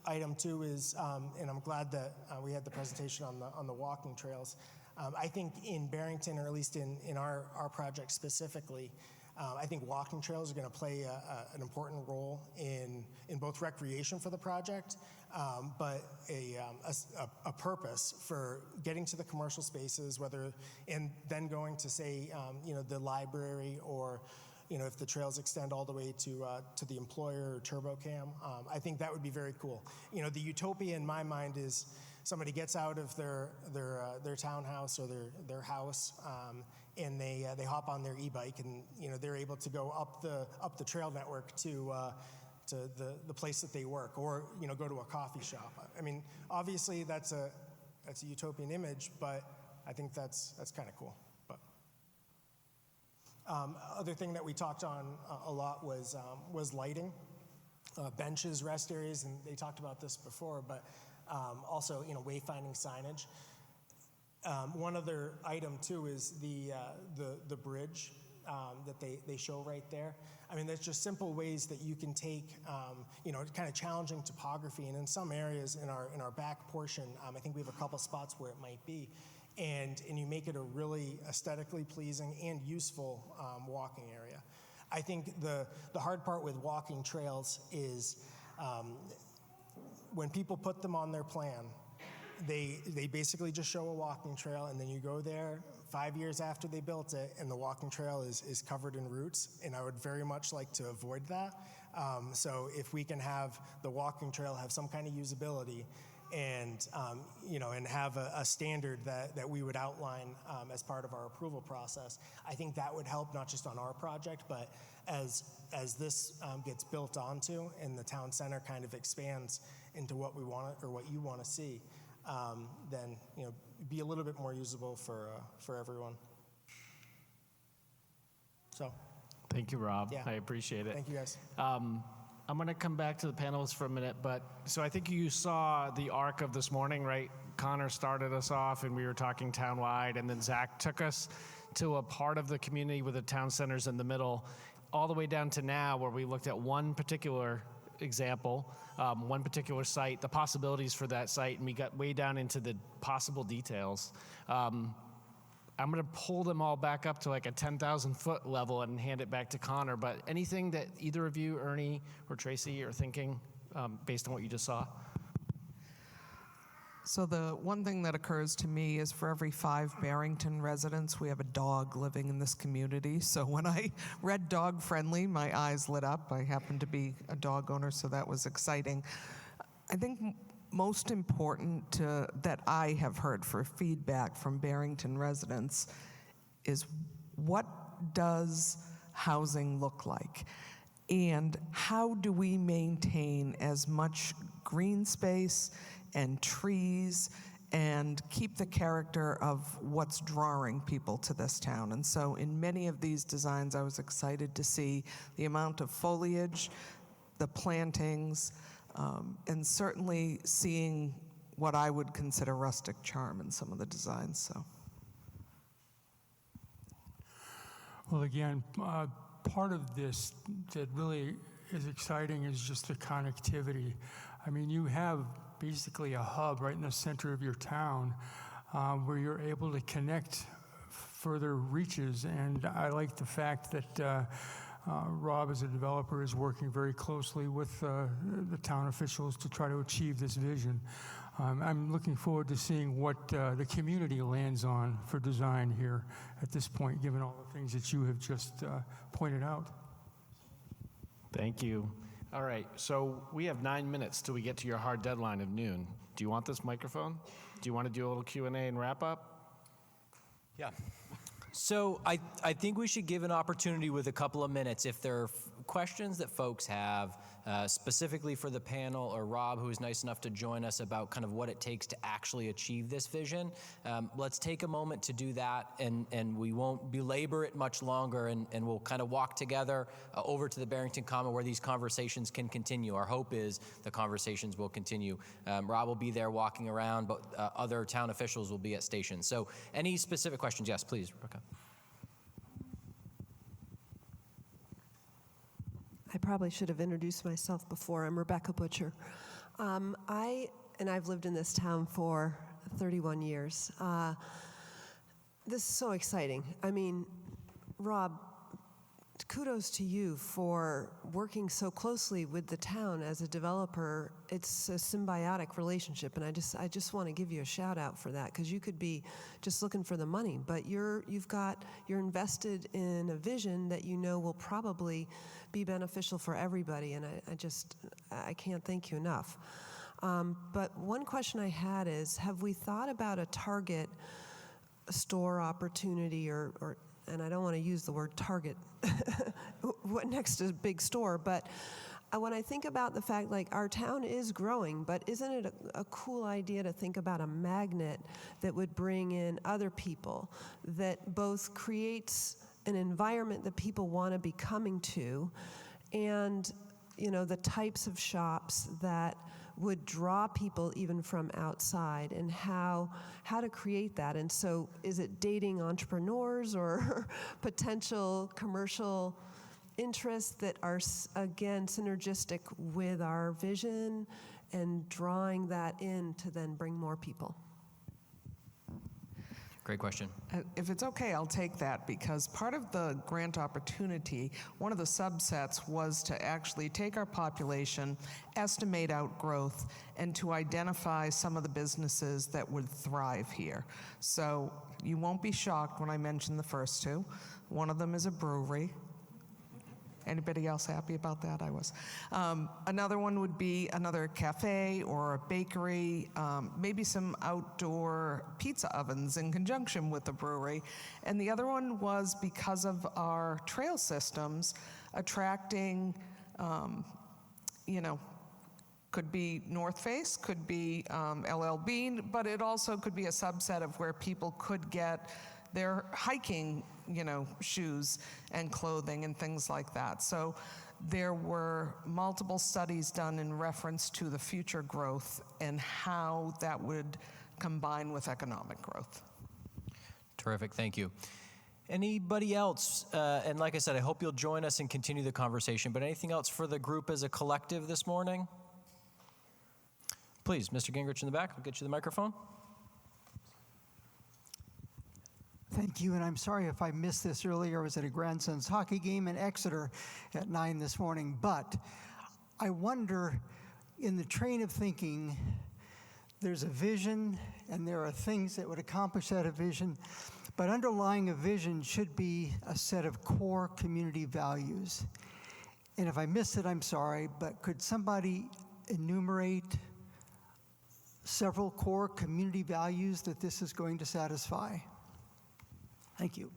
S14: item too is, and I'm glad that we had the presentation on the walking trails. I think in Barrington, or at least in our project specifically, I think walking trails are going to play an important role in both recreation for the project, but a purpose for getting to the commercial spaces, and then going to, say, the library, or if the trails extend all the way to the employer or TurboCam. I think that would be very cool. The utopia in my mind is somebody gets out of their townhouse or their house, and they hop on their e-bike, and they're able to go up the trail network to the place that they work, or go to a coffee shop. I mean, obviously that's a utopian image, but I think that's kind of cool. But other thing that we talked on a lot was lighting, benches, rest areas, and they talked about this before, but also wayfinding signage. One other item too is the bridge that they show right there. I mean, there's just simple ways that you can take, kind of challenging topography, and in some areas in our back portion, I think we have a couple spots where it might be, and you make it a really aesthetically pleasing and useful walking area. I think the hard part with walking trails is when people put them on their plan, they basically just show a walking trail, and then you go there 5 years after they built it, and the walking trail is covered in roots, and I would very much like to avoid that. So if we can have the walking trail have some kind of usability, and and have a standard that we would outline as part of our approval process, I think that would help not just on our project, but as this gets built onto and the town center kind of expands into what we want or what you want to see, then be a little bit more usable for everyone. So,
S3: Thank you, Rob.
S14: Yeah.
S3: I appreciate it.
S14: Thank you, guys.
S3: I'm going to come back to the panelists for a minute, but so I think you saw the arc of this morning, right? Connor started us off, and we were talking townwide, and then Zach took us to a part of the community where the town center's in the middle, all the way down to now, where we looked at one particular example, one particular site, the possibilities for that site, and we got way down into the possible details. I'm going to pull them all back up to like a 10,000-foot level and hand it back to Connor, but anything that either of you, Ernie or Tracy, are thinking based on what you just saw?
S12: So the one thing that occurs to me is for every 5 Barrington residents, we have a dog living in this community. So when I read dog friendly, my eyes lit up. I happen to be a dog owner, so that was exciting. I think most important that I have heard for feedback from Barrington residents is, what does housing look like? And how do we maintain as much green space and trees and keep the character of what's drawing people to this town? And so in many of these designs, I was excited to see the amount of foliage, the plantings, and certainly seeing what I would consider rustic charm in some of the designs. So,
S13: Well, again, part of this that really is exciting is just the connectivity. I mean, you have basically a hub right in the center of your town where you're able to connect further reaches, and I like the fact that Rob, as a developer, is working very closely with the town officials to try to achieve this vision. I'm looking forward to seeing what the community lands on for design here at this point, given all the things that you have just pointed out.
S3: Thank you. All right, so we have 9 minutes till we get to your hard deadline of noon. Do you want this microphone? Do you want to do a little Q&A and wrap up?
S1: Yeah. So I think we should give an opportunity with a couple of minutes. If there are questions that folks have, specifically for the panel or Rob, who is nice enough to join us, about kind of what it takes to actually achieve this vision, let's take a moment to do that, and we won't belabor it much longer, and we'll kind of walk together over to the Barrington Common where these conversations can continue. Our hope is the conversations will continue. Rob will be there walking around, but other town officials will be at stations. So any specific questions? Yes, please, Rebecca.
S7: I probably should have introduced myself before. I'm Rebecca Butcher. I've lived in this town for 31 years. This is so exciting. I mean, Rob, kudos to you for working so closely with the town as a developer. It's a symbiotic relationship, and I just want to give you a shout out for that, because you could be just looking for the money, but you're invested in a vision that you know will probably be beneficial for everybody, and I can't thank you enough. But one question I had is, have we thought about a target store opportunity, or and I don't want to use the word target what next to a big store, but when I think about the fact, like, our town is growing, but isn't it a cool idea to think about a magnet that would bring in other people, that both creates an environment that people want to be coming to, and, you know, the types of shops that would draw people even from outside, and how to create that. And so is it dating entrepreneurs or potential commercial interests that are, again, synergistic with our vision, and drawing that in to then bring more people?
S1: Great question.
S12: If it's okay, I'll take that, because part of the grant opportunity, one of the subsets was to actually take our population, estimate out growth, and to identify some of the businesses that would thrive here. So you won't be shocked when I mention the first two. One of them is a brewery. Anybody else happy about that? I was. Another one would be another cafe or a bakery, maybe some outdoor pizza ovens in conjunction with the brewery. And the other one was, because of our trail systems, attracting, could be North Face, could be LL Bean, but it also could be a subset of where people could get their hiking shoes and clothing and things like that. So there were multiple studies done in reference to the future growth and how that would combine with economic growth.
S1: Terrific, thank you. Anybody else? And like I said, I hope you'll join us and continue the conversation, but anything else for the group as a collective this morning? Please, Mr. Gingrich in the back, we'll get you the microphone.
S15: Thank you, and I'm sorry if I missed this earlier. I was at a grandson's hockey game in Exeter at 9 this morning, but I wonder, in the train of thinking, there's a vision, and there are things that would accomplish that vision, but underlying a vision should be a set of core community values. And if I missed it, I'm sorry, but could somebody enumerate several core community values that this is going to satisfy? Thank you.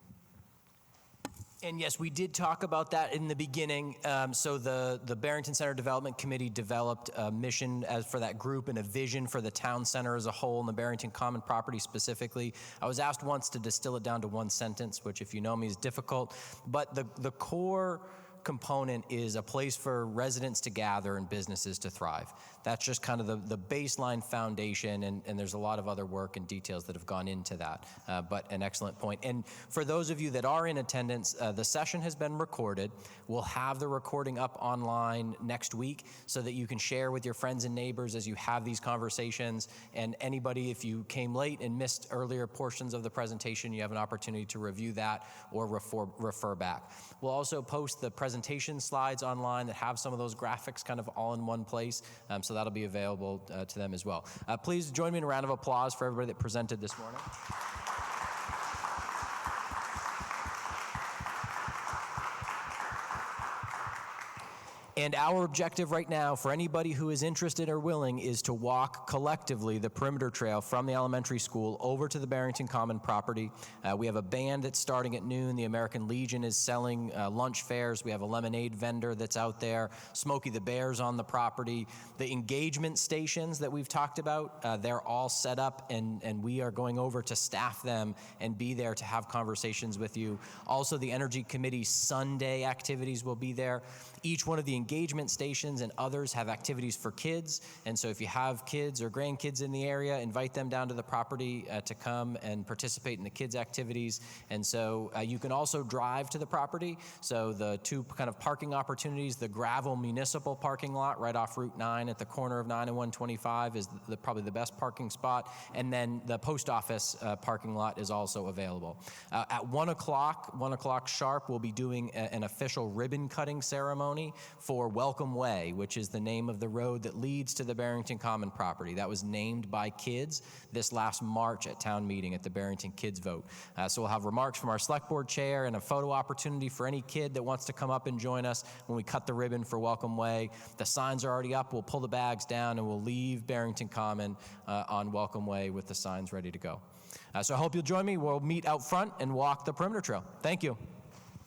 S1: And yes, we did talk about that in the beginning. So the Barrington Center Development Committee developed a mission for that group and a vision for the town center as a whole and the Barrington Common property specifically. I was asked once to distill it down to one sentence, which, if you know me, is difficult. But the core component is a place for residents to gather and businesses to thrive. That's just kind of the baseline foundation, and there's a lot of other work and details that have gone into that, but an excellent point. And for those of you that are in attendance, the session has been recorded. We'll have the recording up online next week so that you can share with your friends and neighbors as you have these conversations, and anybody, if you came late and missed earlier portions of the presentation, you have an opportunity to review that or refer back. We'll also post the presentation slides online that have some of those graphics kind of all in one place, so that'll be available to them as well. Please join me in a round of applause for everybody that presented this morning. And our objective right now, for anybody who is interested or willing, is to walk collectively the perimeter trail from the elementary school over to the Barrington Common property. We have a band that's starting at noon. The American Legion is selling lunch fares. We have a lemonade vendor that's out there. Smokey the Bear's on the property. The engagement stations that we've talked about, they're all set up, and we are going over to staff them and be there to have conversations with you. Also, the Energy Committee Sunday activities will be there. Each one of the engagement stations and others have activities for kids, and so if you have kids or grandkids in the area, invite them down to the property to come and participate in the kids' activities. And so you can also drive to the property. So the two kind of parking opportunities, the gravel municipal parking lot right off Route 9 at the corner of 9 and 125 is probably the best parking spot, and then the post office parking lot is also available. At 1 o'clock sharp, we'll be doing an official ribbon cutting ceremony for Welcome Way, which is the name of the road that leads to the Barrington Common property. That was named by kids this last March at town meeting at the Barrington Kids Vote. So we'll have remarks from our select board chair and a photo opportunity for any kid that wants to come up and join us when we cut the ribbon for Welcome Way. The signs are already up. We'll pull the bags down and we'll leave Barrington Common on Welcome Way with the signs ready to go. So I hope you'll join me. We'll meet out front and walk the perimeter trail. Thank you.